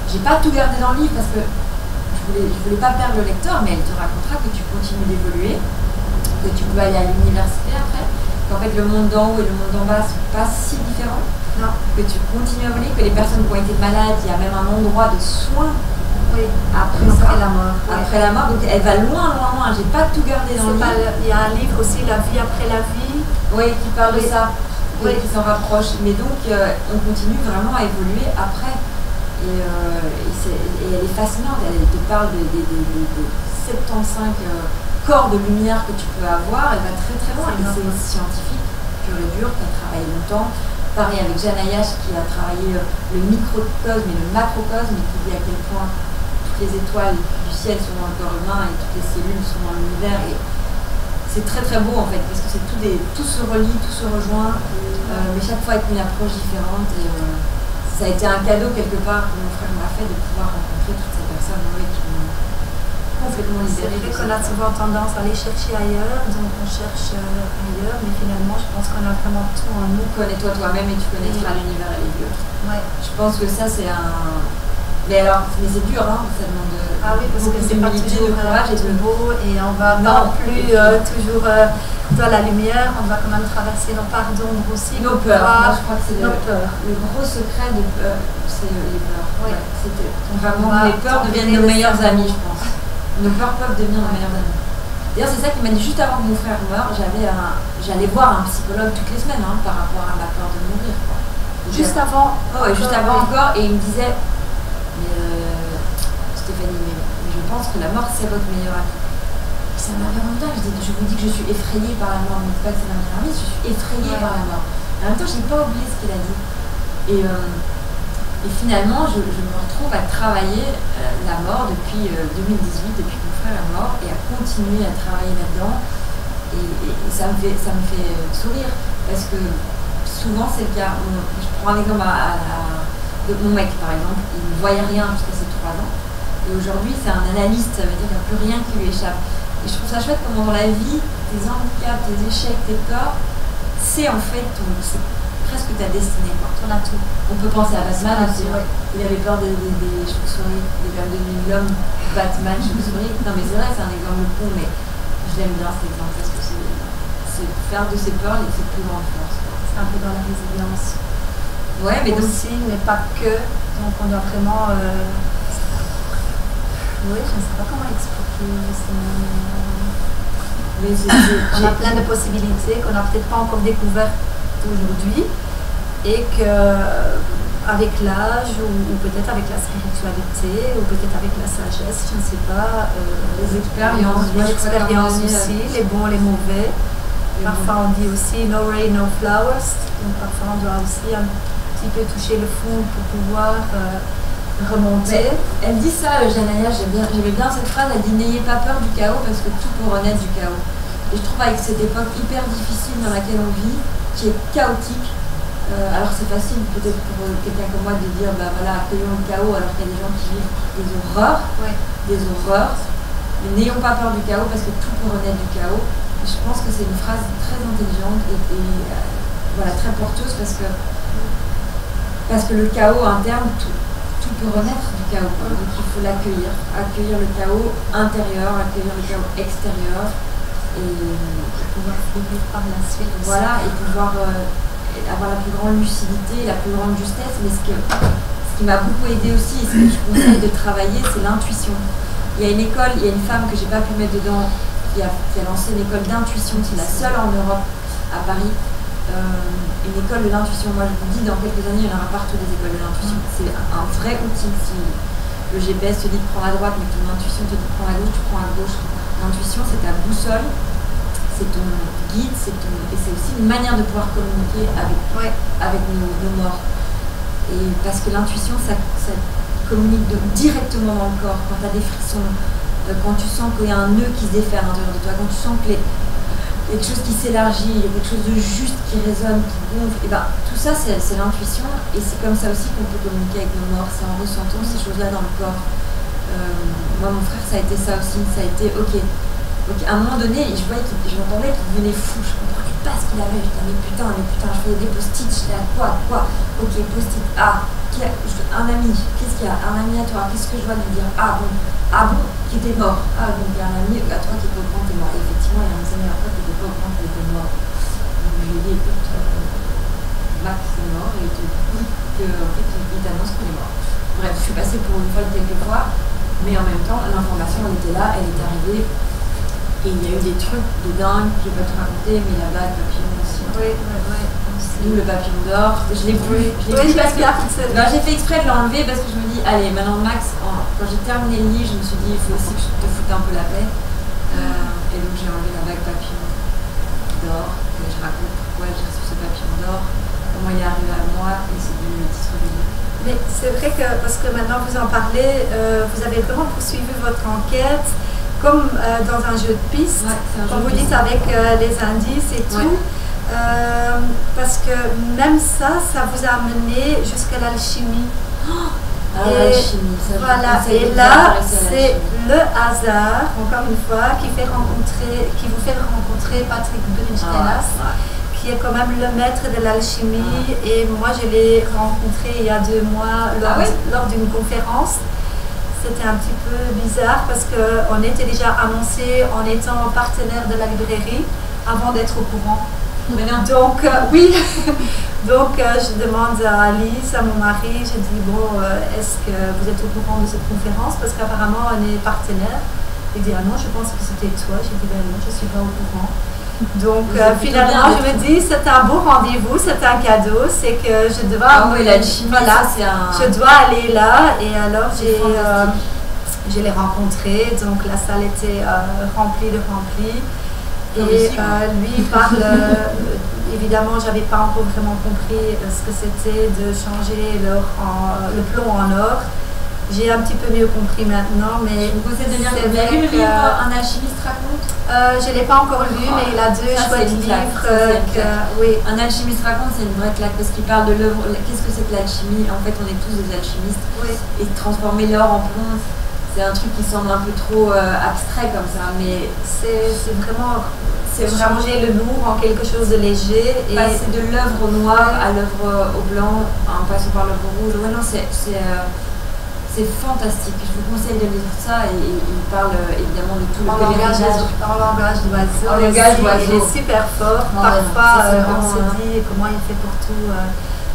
j'ai pas tout gardé dans le livre parce que je voulais pas perdre le lecteur, mais elle te racontera que tu continues d'évoluer, que tu peux aller à l'université après, qu'en fait le monde d'en haut et le monde d'en bas sont pas si différents, que tu continues à évoluer, que les personnes qui ont été malades, il y a même un endroit de soins après la mort. Après la mort, donc elle va loin. J'ai pas tout gardé dans le livre. Il y a un livre aussi, La vie après la vie. Oui, qui parle de ça, qui s'en rapproche. Mais donc, on continue vraiment à évoluer après. Et elle est fascinante. Elle te parle des 75 corps de lumière que tu peux avoir. Elle va très très loin. Et c'est une scientifique pure et dure qui a travaillé longtemps. Pareil avec Jeanne Ayache, qui a travaillé le microcosme et le macrocosme, et qui dit à quel point toutes les étoiles du ciel sont dans le corps humain et toutes les cellules sont dans l'univers. Et c'est très très beau en fait, parce que tout se relie, tout se rejoint, mais chaque fois avec une approche différente. Et ça a été un cadeau quelque part que mon frère m'a fait, de pouvoir rencontrer toutes ces personnes complètement C'est libéré. vrai qu'on a souvent tendance à aller chercher ailleurs, donc on cherche ailleurs, mais finalement je pense qu'on a vraiment tout en nous. Connais-toi toi-même et tu connaîtras l'univers et les lieux. Ouais. Je pense que ça c'est un... Mais c'est dur, hein, ça demande ah oui, parce que c'est pas toujours de courage et de beau, et on va non plus toujours dans la lumière, on va quand même traverser nos parts d'ombre aussi. Nos peurs, moi, je crois que c'est nos peurs. Le gros secret de peur, c'est les peurs. Oui. Vraiment, les peurs deviennent nos meilleurs amis, je pense. Nos peurs peuvent devenir nos meilleurs amis. D'ailleurs, c'est ça qui m'a dit juste avant que mon frère meure, j'allais voir un psychologue toutes les semaines par rapport à ma peur de mourir. Quoi. Juste avant juste avant encore, et il me disait Stéphanie, mais je pense que la mort c'est votre meilleur ami. Et ça m'avait rendu dingue. Je vous dis que je suis effrayée par la mort, mais pas que c'est ma meilleure amie, je suis effrayée par la mort. En même temps, j'ai pas oublié ce qu'il a dit. Et finalement, je me retrouve à travailler la mort depuis 2018, depuis que mon frère est mort, et à continuer à travailler là-dedans. Et ça me fait sourire, parce que souvent c'est le cas. Je prends un exemple de mon mec par exemple, il ne voyait rien jusqu'à ses 3 ans. Et aujourd'hui c'est un analyste, ça veut dire qu'il n'y a plus rien qui lui échappe. Et je trouve ça chouette comment dans la vie, tes handicaps, tes échecs, tes peurs, c'est en fait c'est presque ta destinée. On a tout. On peut penser à Batman aussi. Ouais. Il avait peur des chauves-souris, il est quand même devenu l'homme Batman chauve-souris. Non mais c'est vrai, c'est un exemple con, mais je l'aime bien cet exemple parce que c'est faire de ses peurs ses plus grandes forces. C'est un peu dans la résilience. Ouais, mais aussi, mais pas que. Donc on doit vraiment. Oui, je ne sais pas comment expliquer. On a plein de possibilités qu'on n'a peut-être pas encore découvertes aujourd'hui, et que avec l'âge ou peut-être avec la spiritualité ou peut-être avec la sagesse, je ne sais pas. Les expériences aussi, les bons, les mauvais. Parfois on dit aussi no rain, no flowers. Donc parfois on doit aussi un petit peu toucher le fond pour pouvoir remonter. Elle dit ça, Janaya, j'aimais bien cette phrase, elle dit n'ayez pas peur du chaos parce que tout peut renaître du chaos. Et je trouve avec cette époque hyper difficile dans laquelle on vit, qui est chaotique, alors c'est facile peut-être pour quelqu'un comme moi de dire bah voilà, accueillons le chaos alors qu'il y a des gens qui vivent des horreurs, mais n'ayons pas peur du chaos parce que tout peut renaître du chaos. Et je pense que c'est une phrase très intelligente et voilà, très porteuse parce que le chaos interne, tout peut renaître du chaos. Donc il faut l'accueillir, accueillir le chaos intérieur, accueillir le chaos extérieur et pouvoir vivre par la suite. Voilà, et pouvoir avoir la plus grande lucidité, la plus grande justesse. Mais ce qui m'a beaucoup aidé aussi, et ce que je conseille de travailler, c'est l'intuition. Il y a une école, il y a une femme que j'ai pas pu mettre dedans qui a lancé une école d'intuition, c'est la seule en Europe, à Paris. Une école de l'intuition. Moi je vous dis, dans quelques années il y en aura partout des écoles de l'intuition. C'est un vrai outil. Si le GPS te dit de prendre à droite mais ton intuition te dit de prendre à gauche, tu prends à gauche. L'intuition c'est ta boussole, c'est ton guide, et c'est aussi une manière de pouvoir communiquer avec nos morts. Et parce que l'intuition ça communique directement dans le corps. Quand tu as des frissons, quand tu sens qu'il y a un nœud qui se défait à l'intérieur de toi, quand tu sens que quelque chose qui s'élargit, il y a quelque chose de juste qui résonne, qui gonfle, et ben tout ça c'est l'intuition, et c'est comme ça aussi qu'on peut communiquer avec nos morts, c'est en ressentant ces choses-là dans le corps. Moi mon frère ça a été ça aussi, ça a été ok, à un moment donné je m'entendais qu'il devenait fou, je comprenais pas ce qu'il avait, je disais mais putain, je faisais des post-it, j'étais à quoi, ok post-it, un ami, qu'est-ce qu'il y a, un ami à toi, qu'est-ce que je dois lui dire, ah bon, qui était mort, donc il y a un ami à toi qui était au courant que t'es mort, et effectivement il y a un ami à toi qui était pas au courant qu'il était mort, donc je lui ai dit écoute, Max est mort, et il te dit qu'en fait il t'annonce qu'il est mort. Bref, je suis passée pour une folle quelques fois, mais en même temps l'information elle était là, elle est arrivée, et il y a eu des trucs de dingue, je vais pas te raconter, mais là-bas le papillon aussi. Oui. Nous, le papillon d'or, je l'ai plus. J'ai fait exprès de l'enlever parce que je me dis, allez, maintenant Max, quand j'ai terminé le lit, je me suis dit, il faut aussi que je te foute un peu la paix. Et donc j'ai enlevé la bague papillon d'or, et je raconte pourquoi j'ai reçu ce papillon d'or, comment il est arrivé à moi, et c'est devenu le titre du livre. Mais c'est vrai que, parce que maintenant vous en parlez, vous avez vraiment poursuivi votre enquête, comme dans un jeu de piste, comme vous dites, avec les indices et tout. Parce que même ça vous a amené jusqu'à l'alchimie. l'alchimie, ça, voilà, et là, c'est le hasard, encore une fois, qui vous fait rencontrer Patrick Brunstelas, qui est quand même le maître de l'alchimie. Et moi, je l'ai rencontré il y a 2 mois lors d'une conférence. C'était un petit peu bizarre parce qu'on était déjà annoncé en étant partenaire de la librairie avant d'être au courant. Donc, oui, donc je demande à Alice, à mon mari, je dis bon, est-ce que vous êtes au courant de cette conférence? Parce qu'apparemment on est partenaire. Il dit ah non, je pense que c'était toi. J'ai dit ben non, je ne suis pas au courant. Donc finalement, je me dis c'est un beau rendez-vous, c'est un cadeau, c'est que je dois, je dois aller là. Et alors je l'ai rencontré, donc la salle était remplie. Et lui parle, évidemment, j'avais pas encore vraiment compris ce que c'était de changer le plomb en or. J'ai un petit peu mieux compris maintenant, mais vous pouvez de lire le livre Un alchimiste raconte. Je ne l'ai pas encore lu, mais il a 2 chouettes livres. Oui. Un alchimiste raconte, c'est une vraie claque parce qu'il parle de l'œuvre. Qu'est-ce que c'est que l'alchimie? En fait, on est tous des alchimistes. Oui. Et transformer l'or en plomb, c'est un truc qui semble un peu trop abstrait comme ça, mais c'est vraiment changer le lourd en quelque chose de léger et passer de l'œuvre au noir à l'œuvre au blanc en passant par l'œuvre rouge. Ouais, non, c'est fantastique. Je vous conseille de lire ça. Et il parle évidemment de tout le langage d'oiseau. En langage d'oiseau, il est super fort. Parfois, on se dit comment il fait pour tout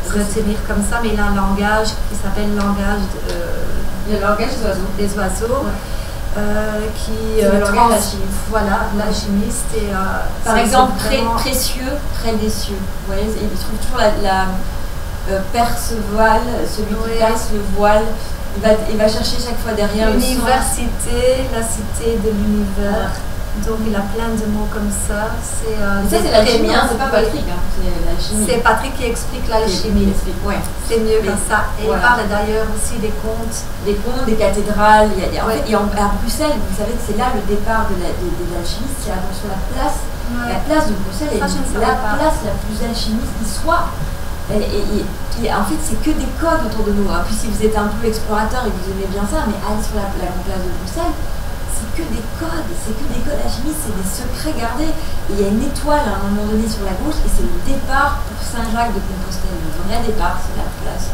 retenir comme ça, mais il a un langage qui s'appelle le langage des oiseaux. Qui voilà, l'alchimiste et par exemple précieux, près des cieux. Vous voyez, il trouve toujours la perce-voile, celui qui perce le voile. Il va chercher chaque fois derrière l'université, la cité de l'univers. Donc il a plein de mots comme ça. C'est l'alchimie, c'est pas Patrick. C'est Patrick qui explique l'alchimie. C'est mieux comme ça. Et il parle d'ailleurs aussi des contes. Des contes, des cathédrales. À Bruxelles, vous savez que c'est là le départ des alchimistes, c'est sur la place. La place de Bruxelles est la place la plus alchimiste qui soit. Et en fait, c'est que des codes autour de nous. Puis si vous êtes un peu explorateur et que vous aimez bien ça, mais allez sur la grande place de Bruxelles, c'est que des codes alchimistes, c'est des secrets gardés. Et il y a une étoile à un moment donné sur la gauche et c'est le départ pour Saint-Jacques de Compostelle. Le vrai départ, c'est la place,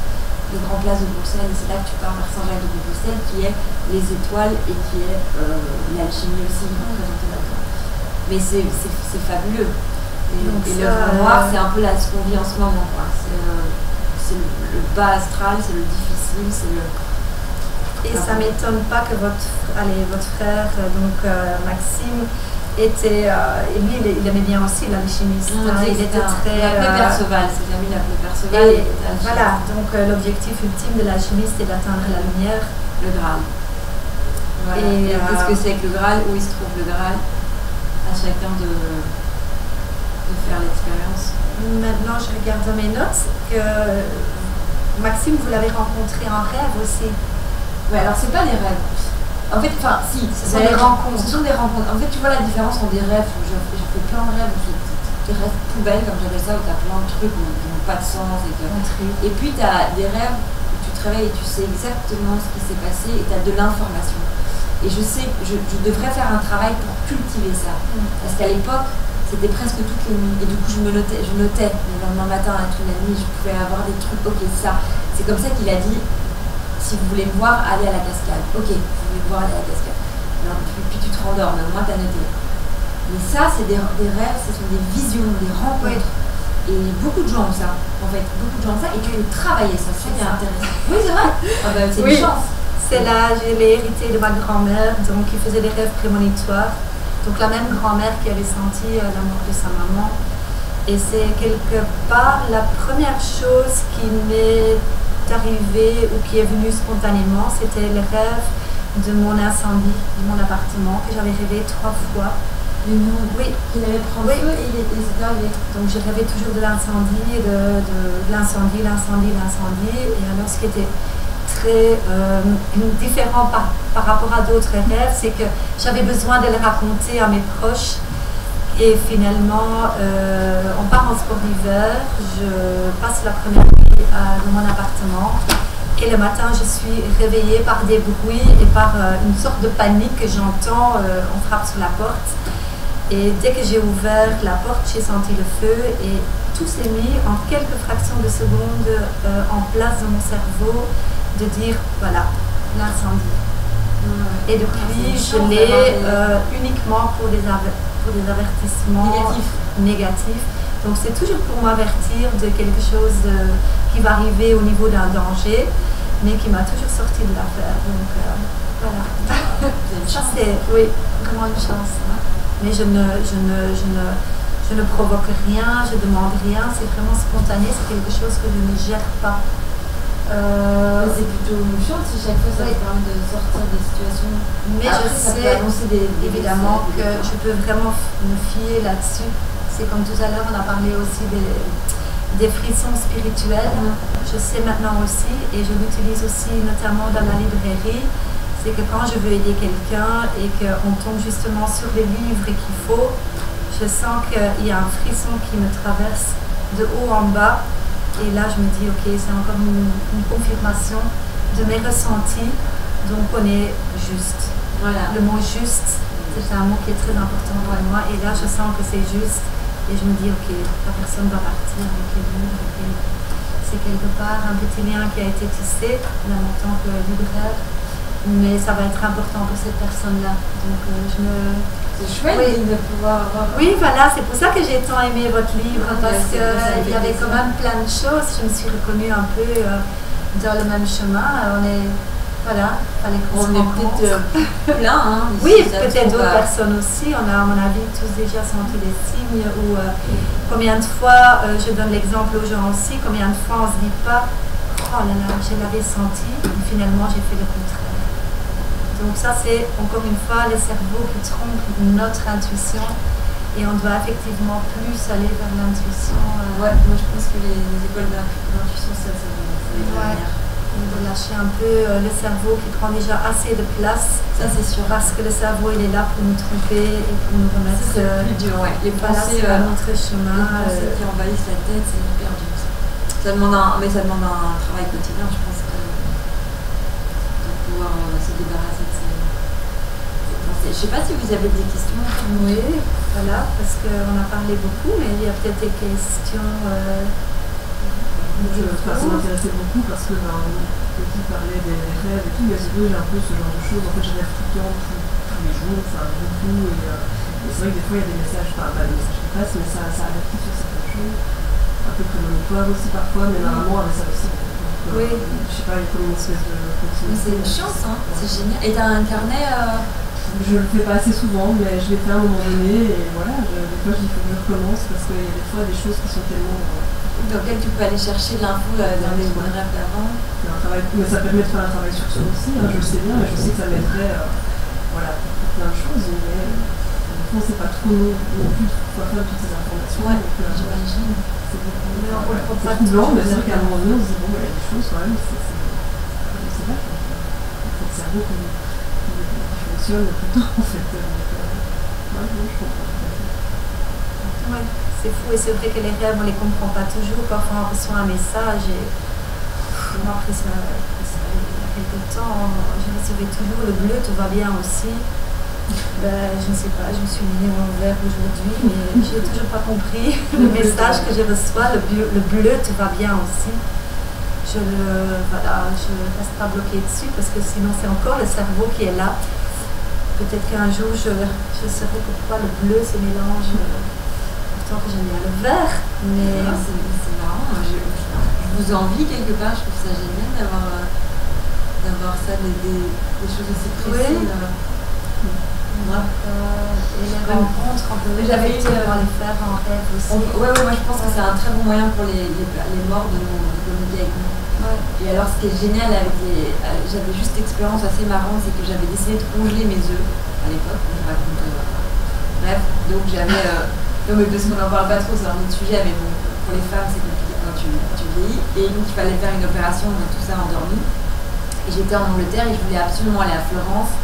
le grand place de Bruxelles, et c'est là que tu pars vers Saint-Jacques de Compostelle, qui est les étoiles et qui est l'alchimie aussi représentée là-dedans. Mais c'est fabuleux. Et l'œuvre noire, c'est un peu là ce qu'on vit en ce moment. C'est le bas astral, c'est le difficile, c'est le... Et ça ne m'étonne pas que votre frère, Maxime, était... et lui, il aimait bien aussi l'alchimiste. Il était très... Il appelait Perceval, ses amis l'appelaient Perceval. Voilà, donc l'objectif ultime de l'alchimiste est d'atteindre la lumière. Le Graal. Voilà. Et qu'est-ce que c'est que le Graal? Où il se trouve le Graal? À chacun de faire l'expérience. Maintenant, je regarde dans mes notes que Maxime, vous l'avez rencontré en rêve aussi. Ouais, alors c'est pas des rêves. En fait, si, ce sont des rencontres. Ce sont des rencontres. En fait, tu vois la différence entre des rêves où je fais plein de rêves, des rêves poubelles, comme j'appelle ça, où tu as plein de trucs qui n'ont pas de sens. Et puis, tu as des rêves où tu te réveilles et tu sais exactement ce qui s'est passé et tu as de l'information. Et je sais, je devrais faire un travail pour cultiver ça. Parce qu'à l'époque, c'était presque toutes les nuits. Et du coup, je notais le lendemain matin, toute la nuit, je pouvais avoir des trucs, ok, ça. C'est comme ça qu'il a dit, si vous voulez me voir, allez à la cascade. Ok, vous voulez me voir, allez à la cascade. Alors, puis tu te rendors, mais au moins tu as noté. Mais ça, c'est des rêves, ce sont des visions, des rencontres. Et beaucoup de gens ont ça, en fait. Beaucoup de gens ont ça, et tu peux travailler ça, c'est ça qui est intéressant. Oui, c'est vrai. C'est une chance. C'est là, je l'ai hérité de ma grand-mère, donc qui faisait des rêves prémonitoires. Donc la même grand-mère qui avait senti la mort de sa maman. Et c'est quelque part la première chose qui m'est arrivée ou qui est venue spontanément, c'était le rêve de mon incendie, de mon appartement, que j'avais rêvé 3 fois. Oui, il allait prendre feu et il s'était arrivé. Donc je rêvais toujours de l'incendie, de l'incendie. Et alors ce qui était très différent par rapport à d'autres rêves, c'est que j'avais besoin de le raconter à mes proches. Et finalement, on part en sport d'hiver, je passe la première nuit dans mon appartement Et le matin, je suis réveillée par des bruits et par une sorte de panique que j'entends. On frappe sur la porte. Et dès que j'ai ouvert la porte, j'ai senti le feu et tout s'est mis en quelques fractions de secondes en place dans mon cerveau de dire, voilà, l'incendie. Et depuis, je l'ai uniquement pour des avertissements négatifs. Donc c'est toujours pour m'avertir de quelque chose qui va arriver au niveau d'un danger, mais qui m'a toujours sorti de l'affaire. Donc voilà. Ça c'est, oui, vraiment une chance. Hein. Mais je ne provoque rien, je ne demande rien, c'est vraiment spontané, c'est quelque chose que je ne gère pas. C'est plutôt chiant si chaque fois ça te permet de sortir des situations. Mais après, je sais évidemment que je peux vraiment me fier là-dessus. C'est comme tout à l'heure, on a parlé aussi des frissons spirituels. Je sais maintenant aussi, et je l'utilise aussi notamment dans la librairie, c'est que quand je veux aider quelqu'un et qu'on tombe justement sur les livres et qu'il faut, je sens qu'il y a un frisson qui me traverse de haut en bas. Et là, je me dis, ok, c'est encore une confirmation de mes ressentis, donc on est juste. Voilà. Le mot juste, c'est un mot qui est très important pour moi. Et là, je sens que c'est juste. Et je me dis, ok, la personne va partir avec les livres. C'est quelque part un petit lien qui a été tissé, même en tant que libraire. Mais ça va être important pour cette personne-là. Donc C'est chouette de pouvoir avoir... Oui, voilà, c'est pour ça que j'ai tant aimé votre livre, parce qu'il y avait quand même plein de choses. Je me suis reconnue un peu dans le même chemin. Voilà, fallait qu'on se rencontre. Plein, hein. Oui, peut-être d'autres personnes aussi. On a, à mon avis, tous déjà senti des signes. Ou combien de fois, je donne l'exemple aux gens aussi, combien de fois on ne se dit pas, oh là là, je l'avais senti, et finalement j'ai fait le contraire. Donc ça, c'est encore une fois le cerveau qui trompe notre intuition. Et on doit effectivement plus aller vers l'intuition. Ouais, moi je pense que les écoles d'intuition, ça va être de lâcher un peu le cerveau qui prend déjà assez de place. Ça c'est sûr. Parce que le cerveau il est là pour nous tromper et pour nous remettre plus dur, les pensées sur notre chemin. Les pensées qui envahissent la tête, c'est hyper dur. Ça demande un travail quotidien, je pense, de pouvoir se débarrasser de ces pensées. Je ne sais pas si vous avez des questions. Oui, voilà, parce qu'on a parlé beaucoup, mais il y a peut-être des questions. Ça m'intéressait beaucoup parce que petit parlait des rêves et tout, mais c'est vrai j'ai un peu ce genre de choses. En fait, je rêve tout le temps, tous les jours, enfin beaucoup. Et c'est vrai que des fois il y a des messages, enfin pas des messages qui passent, mais ça avertit sur certaines choses. Un peu prémonitoire aussi parfois, mais normalement avec ça aussi. Donc, oui. Je sais pas, il y a comme une espèce de continuité. Mais c'est une chance, hein, c'est génial. Et t'as un carnet Je le fais pas assez souvent, mais je l'ai fait à un moment donné et voilà, des fois il faut que je recommence parce qu'il y a des fois des choses qui sont tellement... dans lequel tu peux aller chercher l'info dans les rêves d'avant. Mais ça permet de faire un travail sur soi aussi, hein, je le sais bien, mais je sais que ça m'aiderait voilà, pour plein de choses, mais au fond c'est pas trop non plus quoi faire toutes ces informations. Ouais, j'imagine. C'est troublant, mais c'est vrai qu'à un moment donné on se dit bon, il y a des choses quand même, c'est vrai. Le cerveau qui fonctionne tout le temps en fait. Ouais, je comprends. Ouais. C'est fou et c'est vrai que les rêves, on ne les comprend pas toujours. Parfois, on reçoit un message et moi, après ça, il y a quelques temps, je recevais toujours le bleu, tout va bien aussi. Ben, je ne sais pas, je me suis mis en vert aujourd'hui, mais je n'ai toujours pas compris le message que je reçois. Le bleu, tout va bien aussi. Je ne reste pas bloquée dessus parce que sinon, c'est encore le cerveau qui est là. Peut-être qu'un jour, je saurai pourquoi le bleu se mélange. Que j'aime bien le vert, mais c'est marrant, je vous envie quelque part, je trouve ça génial d'avoir ça, des choses aussi précises. Oui. Et les rencontres, on peut effectivement les faire en rêve aussi. Ouais, moi je pense que c'est un très bon moyen pour les morts de communiquer avec nous. Ouais. Et alors ce qui est génial j'avais juste une expérience assez marrante, c'est que j'avais décidé de congeler mes œufs à l'époque, je raconte. Bref, donc j'avais... Non, mais parce qu'on n'en parle pas trop, c'est un autre sujet, mais bon, pour les femmes, c'est compliqué quand tu vieillis. Et donc, il fallait faire une opération, tout ça endormi. Et j'étais en Angleterre et je voulais absolument aller à Florence.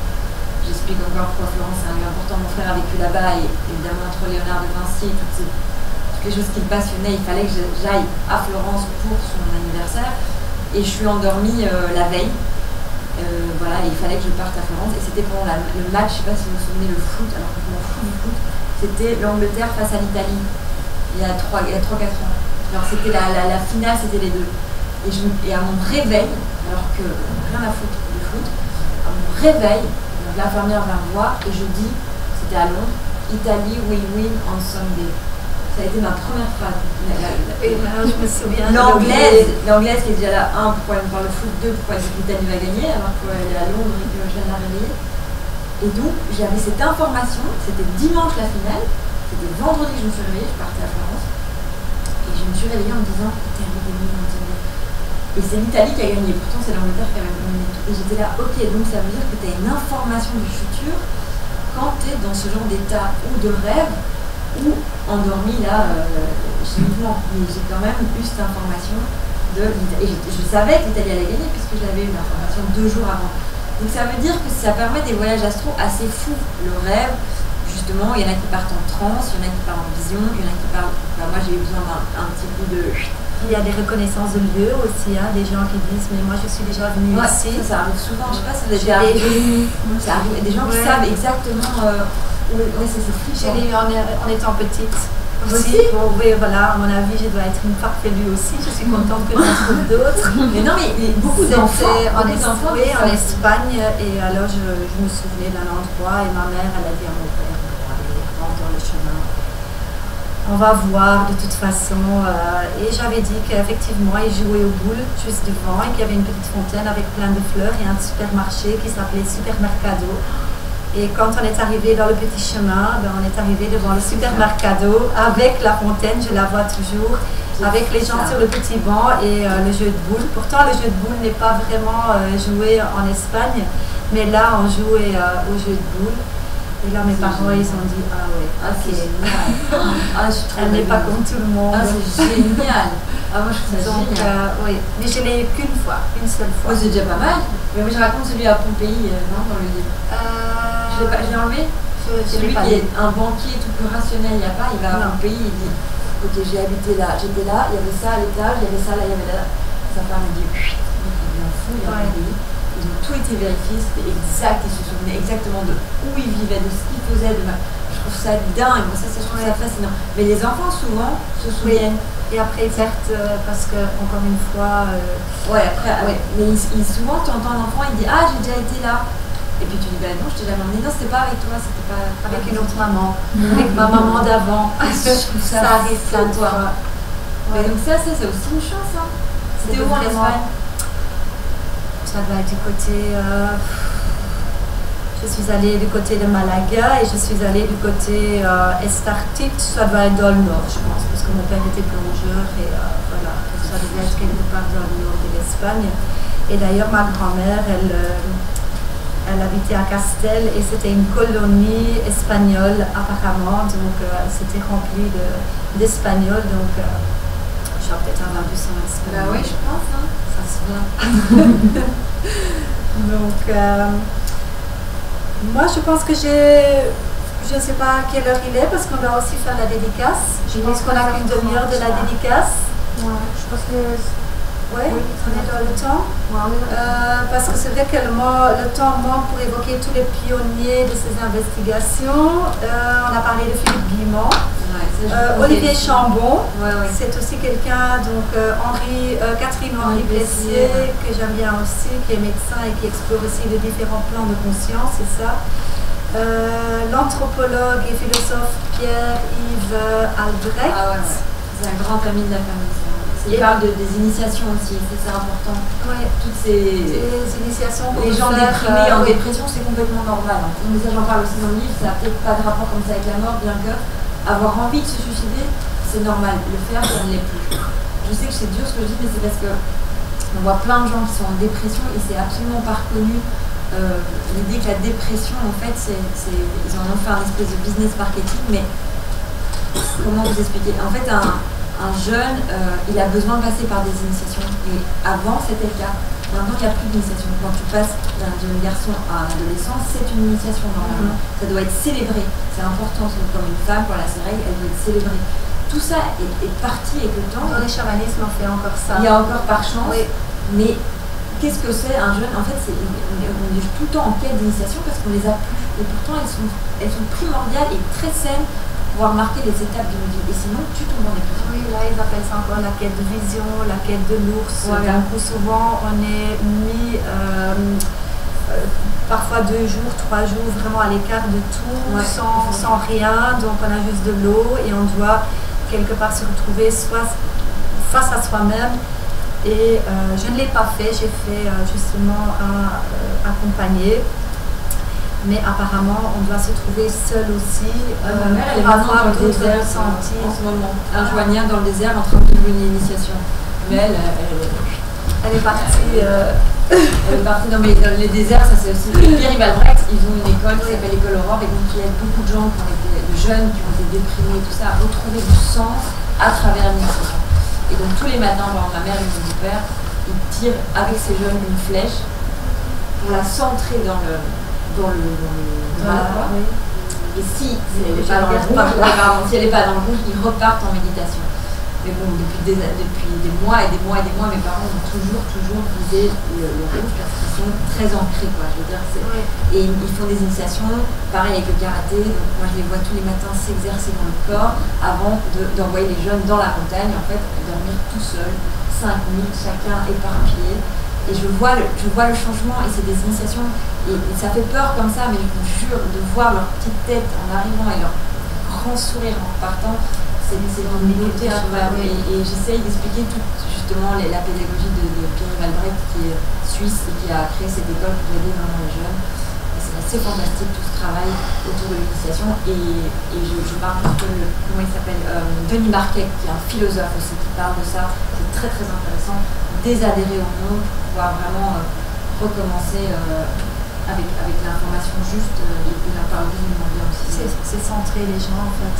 J'explique encore pourquoi Florence c'est un lieu important. Mon frère a vécu là-bas et évidemment, entre Léonard de Vinci et toutes les choses qui le passionnaient, il fallait que j'aille à Florence pour son anniversaire. Et je suis endormie la veille. Voilà, et il fallait que je parte à Florence. Et c'était pendant le match, je sais pas si vous vous souvenez, le foot, alors que je m'en fous du foot. C'était l'Angleterre face à l'Italie, il y a 3-4 ans. Alors c'était la finale, c'était les deux. Et à mon réveil, alors que rien à foutre du foot, à mon réveil, l'infirmière vient me voir et je dis, c'était à Londres, Italy will win on Sunday. Ça a été ma première phrase. Et là, je me souviens. L'anglaise qui est déjà là, 1, pourquoi elle me parle de foot, 2, pourquoi elle dit que l'Italie va gagner, alors qu'elle est à Londres et que je viens de la réveiller. Et donc, j'avais cette information, c'était dimanche la finale, c'était vendredi que je me suis réveillée, je partais à Florence, et je me suis réveillée en me disant, Italie gagne, et c'est l'Italie qui a gagné, pourtant c'est l'Angleterre qui a gagné. Et j'étais là, ok, donc ça veut dire que tu as une information du futur quand tu es dans ce genre d'état ou de rêve, ou endormi là, chimiquement. Mais j'ai quand même eu cette information de l'Italie. Et je savais que l'Italie allait gagner puisque j'avais eu l'information 2 jours avant. Donc ça veut dire que ça permet des voyages astro assez fous. Le rêve, justement, il y en a qui partent en transe, il y en a qui partent en vision, il y en a qui partent... Enfin, moi j'ai eu besoin d'un petit coup de... Il y a des reconnaissances de lieux aussi, hein, des gens qui disent mais moi je suis déjà venue ici. Ça arrive souvent, je sais pas si vous avez déjà arrivé. Ça arrive, des gens qui savent exactement où c'est fou. Je l'ai eu en étant petite. Aussi. Oui, voilà, à mon avis, je dois être une farfelue aussi. Je suis contente que j'en trouve d'autres. Mais non, mais beaucoup d'enfants. Oui, en Espagne. Et alors, je me souvenais d'un endroit et ma mère, elle a dit à mon père, allez, rentre dans le chemin. On va voir de toute façon. Et j'avais dit qu'effectivement, il jouait aux boules juste devant et qu'il y avait une petite fontaine avec plein de fleurs et un supermarché qui s'appelait Supermercado. Et quand on est arrivé dans le petit chemin, on est arrivé devant le Supermercado avec la fontaine, je la vois toujours, avec les gens sur le petit banc et le jeu de boules. Pourtant, le jeu de boules n'est pas vraiment joué en Espagne, mais là, on jouait au jeu de boules. Et là, mes parents, ils ont dit, ah ouais, c'est génial. Elle n'est pas comme tout le monde. Ah, c'est génial. Ah, moi, je trouve ça génial. Oui, mais je l'ai eu qu'une fois, une seule fois. Oh, c'est déjà pas mal. Mais moi, je raconte celui à Pompéi, non, dans le livre. Je l'ai enlevé. Celui qui est un banquier tout plus rationnel, il n'y a pas, il va à Pompéi, il dit, ok, j'ai habité là, j'étais là, il y avait ça à l'étage, il y avait ça là, il y avait là. Sa femme me dit, il est fou, il a Pompéi. Ils ont tout été vérifié, c'était exact, ils se souvenaient exactement de où ils vivaient, de ce qu'ils faisaient. Je trouve ça dingue, moi ça je trouve ça fascinant. Mais les enfants souvent se souviennent. Et après ils perdent parce que, encore une fois... Mais souvent tu entends un enfant, il dit ah j'ai déjà été là. Et puis tu dis bah non je t'ai jamais emmené, non c'était pas avec toi, c'était pas... Avec une autre maman, avec ma maman d'avant. Je trouve ça arrive plein de fois. Mais donc ça c'est aussi une chance hein. C'était où en Espagne? Ça doit être du côté... je suis allée du côté de Malaga et je suis allée du côté est-arctique. Ça doit être dans le nord, je pense, parce que mon père était plongeur et voilà, ça devait être quelque part dans le nord de l'Espagne. Et d'ailleurs, ma grand-mère, elle habitait à Castel et c'était une colonie espagnole apparemment, donc c'était rempli d'Espagnols, donc je vais peut-être avoir du sang espagnol. Bah oui, je pense, hein. Ça se voit. Donc, moi je pense que je ne sais pas à quelle heure il est parce qu'on doit aussi faire la dédicace. Je pense qu'on a qu'une demi-heure de la dédicace. Ouais, je pense que... Oui, on est dans le temps. Parce que c'est vrai que le temps manque pour évoquer tous les pionniers de ces investigations. On a parlé de Philippe Guillemont. Olivier Chambon, c'est aussi quelqu'un, donc Catherine Henry Plessier, que j'aime bien aussi, qui est médecin et qui explore aussi les différents plans de conscience, c'est ça. L'anthropologue et philosophe Pierre-Yves Albrecht. C'est un grand ami de la famille. Il parle des initiations aussi, c'est important. Toutes ces initiations pour les gens déprimés en dépression, c'est complètement normal. Mais ça, j'en parle aussi dans le livre, ça n'a peut-être pas de rapport comme ça avec la mort, bien que avoir envie de se suicider, c'est normal. Le faire, ça ne l'est plus. Je sais que c'est dur ce que je dis, mais c'est parce que on voit plein de gens qui sont en dépression et c'est absolument pas reconnu. L'idée que la dépression, en fait, ils en ont fait un espèce de business marketing, mais comment vous expliquer? En fait, un jeune, il a besoin de passer par des initiations. Et avant, c'était le cas. Maintenant, il n'y a plus d'initiation. Quand tu passes d'un jeune garçon à un adolescent, c'est une initiation normalement. Ça doit être célébré. C'est important. Comme une femme, pour la règles, elle doit être célébrée. Tout ça est parti avec le temps. Dans les chamanismes, on fait encore ça. Il y a encore par chance. Mais qu'est-ce que c'est un jeûne? En fait, on est tout le temps en quête d'initiation parce qu'on les a plus. Et pourtant, elles sont primordiales et très saines pour pouvoir marquer les étapes d'une vie. Et sinon, tu tombes en dépression. Oui, là, ils appellent ça encore la quête de vision, la quête de l'ours. Voilà. Donc, souvent, on est mis parfois 2 jours, 3 jours vraiment à l'écart de tout, sans rien. Donc, on a juste de l'eau et on doit quelque part se retrouver soit face à soi-même. Et je ne l'ai pas fait, j'ai fait justement accompagner. Mais apparemment, on doit se trouver seul aussi. Ma mère, elle est pour maintenant avoir dans le d'autres désert ressentis. en ce moment. Un joignard dans le désert en train de vivre une initiation. Mais Elle est partie. elle est partie dans les déserts, ça c'est aussi. Pierre et Albrecht, ils ont une école qui s'appelle l'école Aurore et donc il y a beaucoup de gens qui ont été de jeunes, qui ont été déprimés, tout ça, à retrouver du sens à travers l'initiation. Et donc tous les matins, ma mère et mon père, ils tirent avec ces jeunes une flèche pour la centrer dans le Oui. Et si elle n'est pas dans le rouge, si elle n'est pas dans le rouge, ils repartent en méditation. Mais bon, depuis des mois et des mois et des mois, mes parents ont toujours visé le rouge parce qu'ils sont très ancrés, quoi. Je veux dire, et ils font des initiations, pareil avec le karaté. Donc moi, je les vois tous les matins s'exercer dans le corps avant d'envoyer les jeunes dans la montagne, en fait, dormir tout seuls, 5 nuits, chacun éparpillé. Et je vois le changement et c'est des initiations et ça fait peur comme ça, mais je vous jure de voir leur petite tête en arrivant et leur grand sourire en repartant, c'est une beauté incroyable. Et j'essaye d'expliquer justement la pédagogie de Pierre Albrecht qui est suisse et qui a créé cette école pour aider vraiment les jeunes. Et c'est assez fantastique tout ce travail autour de l'initiation et je parle de comment il s'appelle, Denis Marquet qui est un philosophe aussi qui parle de ça, c'est très très intéressant, désadhérer au monde, pouvoir vraiment recommencer avec l'information juste et la parole bien aussi. C'est centrer les gens en fait.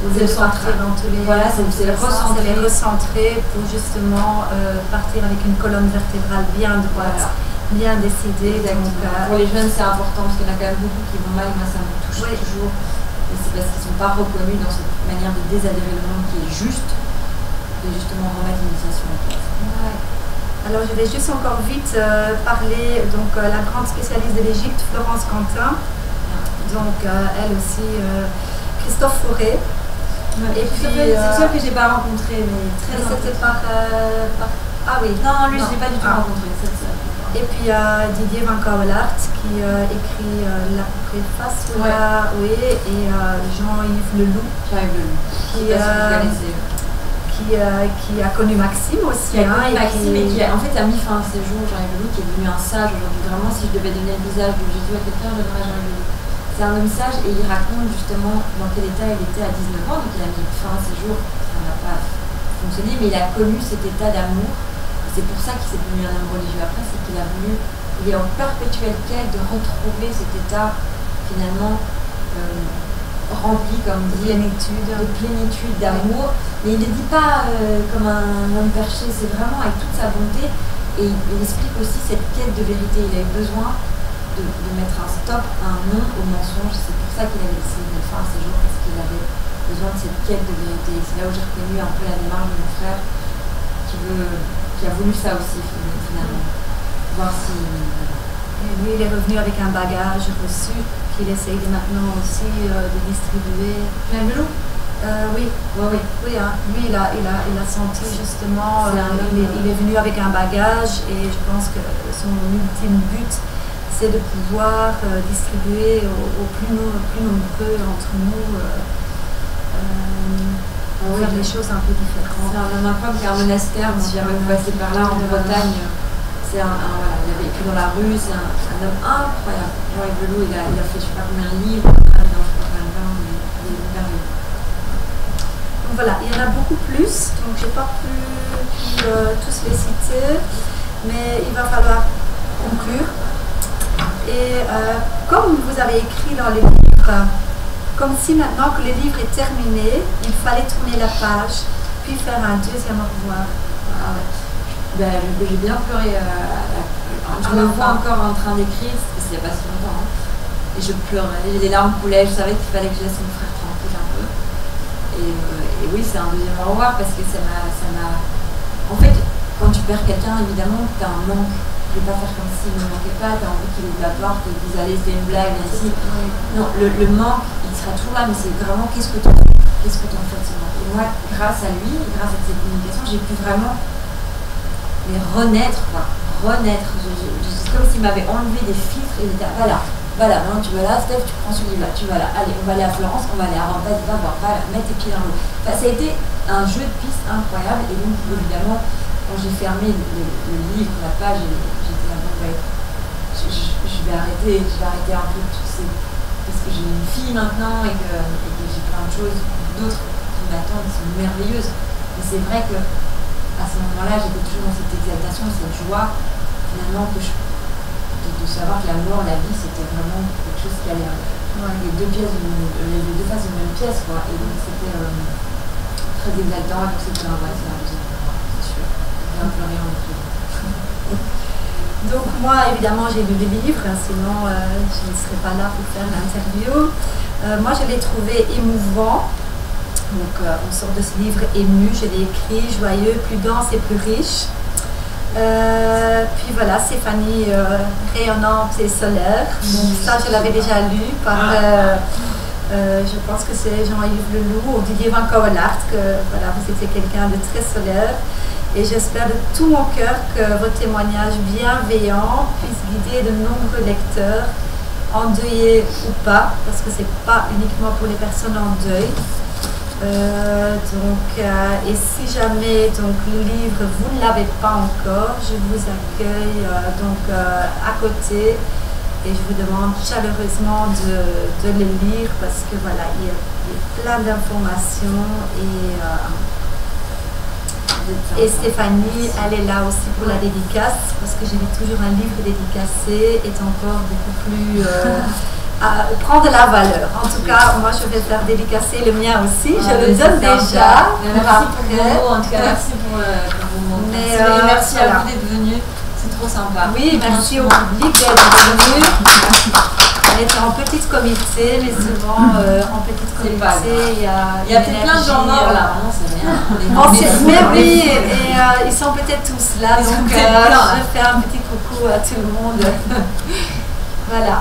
C'est centrer dans tous les. Voilà, c'est les recentrer pour justement partir avec une colonne vertébrale bien droite, bien décidée. Donc, pour les jeunes, c'est important parce qu'il y en a quand même beaucoup qui vont mal. Moi, ça me touche toujours. Et c'est parce qu'ils ne sont pas reconnus dans cette manière de désadhérer le monde qui est juste, de justement remettre l'initiation en place. Ouais. Alors je vais juste encore vite parler, donc la grande spécialiste de l'Égypte, Florence Quentin, donc elle aussi, Christophe Fauré. Ouais, et puis c'est sûr que j'ai pas rencontré, mais très c'était par ah oui. Non, lui je l'ai pas du tout rencontré, cette sœur. Et puis Didier Van Kouwelaert qui écrit la préface, oui, et Jean-Yves Leloup. Qui a connu Maxime aussi. Qui a connu Maxime et qui a, en fait a mis fin à ses jours, Jean-Yves Leloup, qui est devenu un sage aujourd'hui. Vraiment, si je devais donner le visage de Jésus à quelqu'un, je donnerais Jean-Yves Leloup. C'est un homme sage et il raconte justement dans quel état il était à 19 ans, donc il a mis fin à ses jours, ça n'a pas fonctionné, mais il a connu cet état d'amour. C'est pour ça qu'il s'est devenu un homme religieux après, c'est qu'il est en perpétuelle quête de retrouver cet état finalement rempli, comme dit, de plénitude, d'amour. Mais il ne le dit pas comme un homme perché, c'est vraiment avec toute sa bonté. Et il explique aussi cette quête de vérité. Il a eu besoin de mettre un stop, un nom au mensonge. C'est pour ça qu'il avait décidé de mettre fin à ses jours, parce qu'il avait besoin de cette quête de vérité. Et c'est là où j'ai reconnu un peu la démarche de mon frère qui a voulu ça aussi finalement. Voir si... Et lui, il est revenu avec un bagage reçu qu'il essaye maintenant aussi de distribuer. Plein de l'eau. Oui. Hein. Lui, il a senti justement, il est venu avec un bagage et je pense que son ultime but, c'est de pouvoir distribuer aux plus nombreux entre nous, faire les choses un peu différentes. C'est un homme incroyable qui a un monastère, si jamais vous passez par là en Bretagne. Il a vécu dans la rue, c'est un homme incroyable. Jean-Yves Leloup, il a fait je sais pas combien de livres, il est merveilleux. Donc voilà, il y en a beaucoup plus, donc je n'ai pas pu tous les citer, mais il va falloir conclure. Et comme vous avez écrit dans les livres, comme si maintenant que le livre est terminé, il fallait tourner la page, puis faire un deuxième au revoir. J'ai bien pleuré. Je me vois encore en train d'écrire, parce qu'il n'y a pas si longtemps. Et je pleurais, les larmes coulaient, je savais qu'il fallait que je laisse mon frère tranquille un peu. Et oui, c'est un deuxième au revoir parce que ça m'a. En fait, quand tu perds quelqu'un, évidemment, tu as un manque. Je ne vais pas faire comme s'il ne manquait pas, tu as envie qu'il ouvre la porte et qu'ils allaient faire une blague. Ainsi. Non, le manque, il sera toujours là, mais c'est vraiment qu'est-ce que tu en fais. Qu'est-ce que tu en fais de ce manque. Et moi, grâce à lui, grâce à cette communication, j'ai pu vraiment renaître, quoi. Renaître. C'est comme s'il m'avait enlevé des filtres et il était voilà, maintenant tu vas là, Steph, tu prends ce livre-là, tu vas là, allez, on va aller à Florence, on va aller à Rome, vas-y, va voir, voilà, mets tes pieds dans l'eau. Enfin, ça a été un jeu de pistes incroyable et donc évidemment, quand j'ai fermé le livre, la page, j'ai dit, bon, ouais, je vais arrêter un peu tout ces... parce que j'ai une fille maintenant et que j'ai plein de choses d'autres qui m'attendent, qui sont merveilleuses. Mais c'est vrai que à ce moment-là, j'étais toujours dans cette exaltation, cette joie, finalement, de savoir que la mort, la vie, c'était vraiment quelque chose qui allait les deux faces d'une même pièce, quoi. Et donc c'était très exaltant, donc c'était un vrai, c'est la deuxième fois, c'est sûr. J'ai bien pleuré en écrivant. Donc moi, évidemment, j'ai lu le livre, sinon je ne serais pas là pour faire l'interview. Moi, je l'ai trouvé émouvant. Donc on sort de ce livre ému, je l'ai écrit, joyeux, plus dense et plus riche. Puis voilà, Stéphanie rayonnante et solaire. Donc ça, je l'avais déjà lu par, je pense que c'est Jean-Yves Leloup ou Didier Van Cauwelaert, que voilà, vous étiez quelqu'un de très solaire. Et j'espère de tout mon cœur que vos témoignages bienveillants puissent guider de nombreux lecteurs, endeuillés ou pas, parce que c'est pas uniquement pour les personnes en deuil. Et si jamais le livre vous ne l'avez pas encore, je vous accueille à côté et je vous demande chaleureusement de le lire parce que voilà, il y a plein d'informations et Stéphanie, elle est là aussi pour la dédicace parce que j'ai lu toujours un livre dédicacé est encore beaucoup plus prend de la valeur. En tout cas, moi je vais faire dédicacer le mien aussi. Je le donne déjà. Merci pour vos mots, en tout cas, merci pour vos mots. Et merci à vous d'être venus. C'est trop sympa. Oui, merci au public d'être venu. On était en petit comité, mais souvent en petit comité, il y a plein de gens morts là. Non, c'est rien. Mais oui, et ils sont peut-être tous là. Donc je fais un petit coucou à tout le monde. Voilà.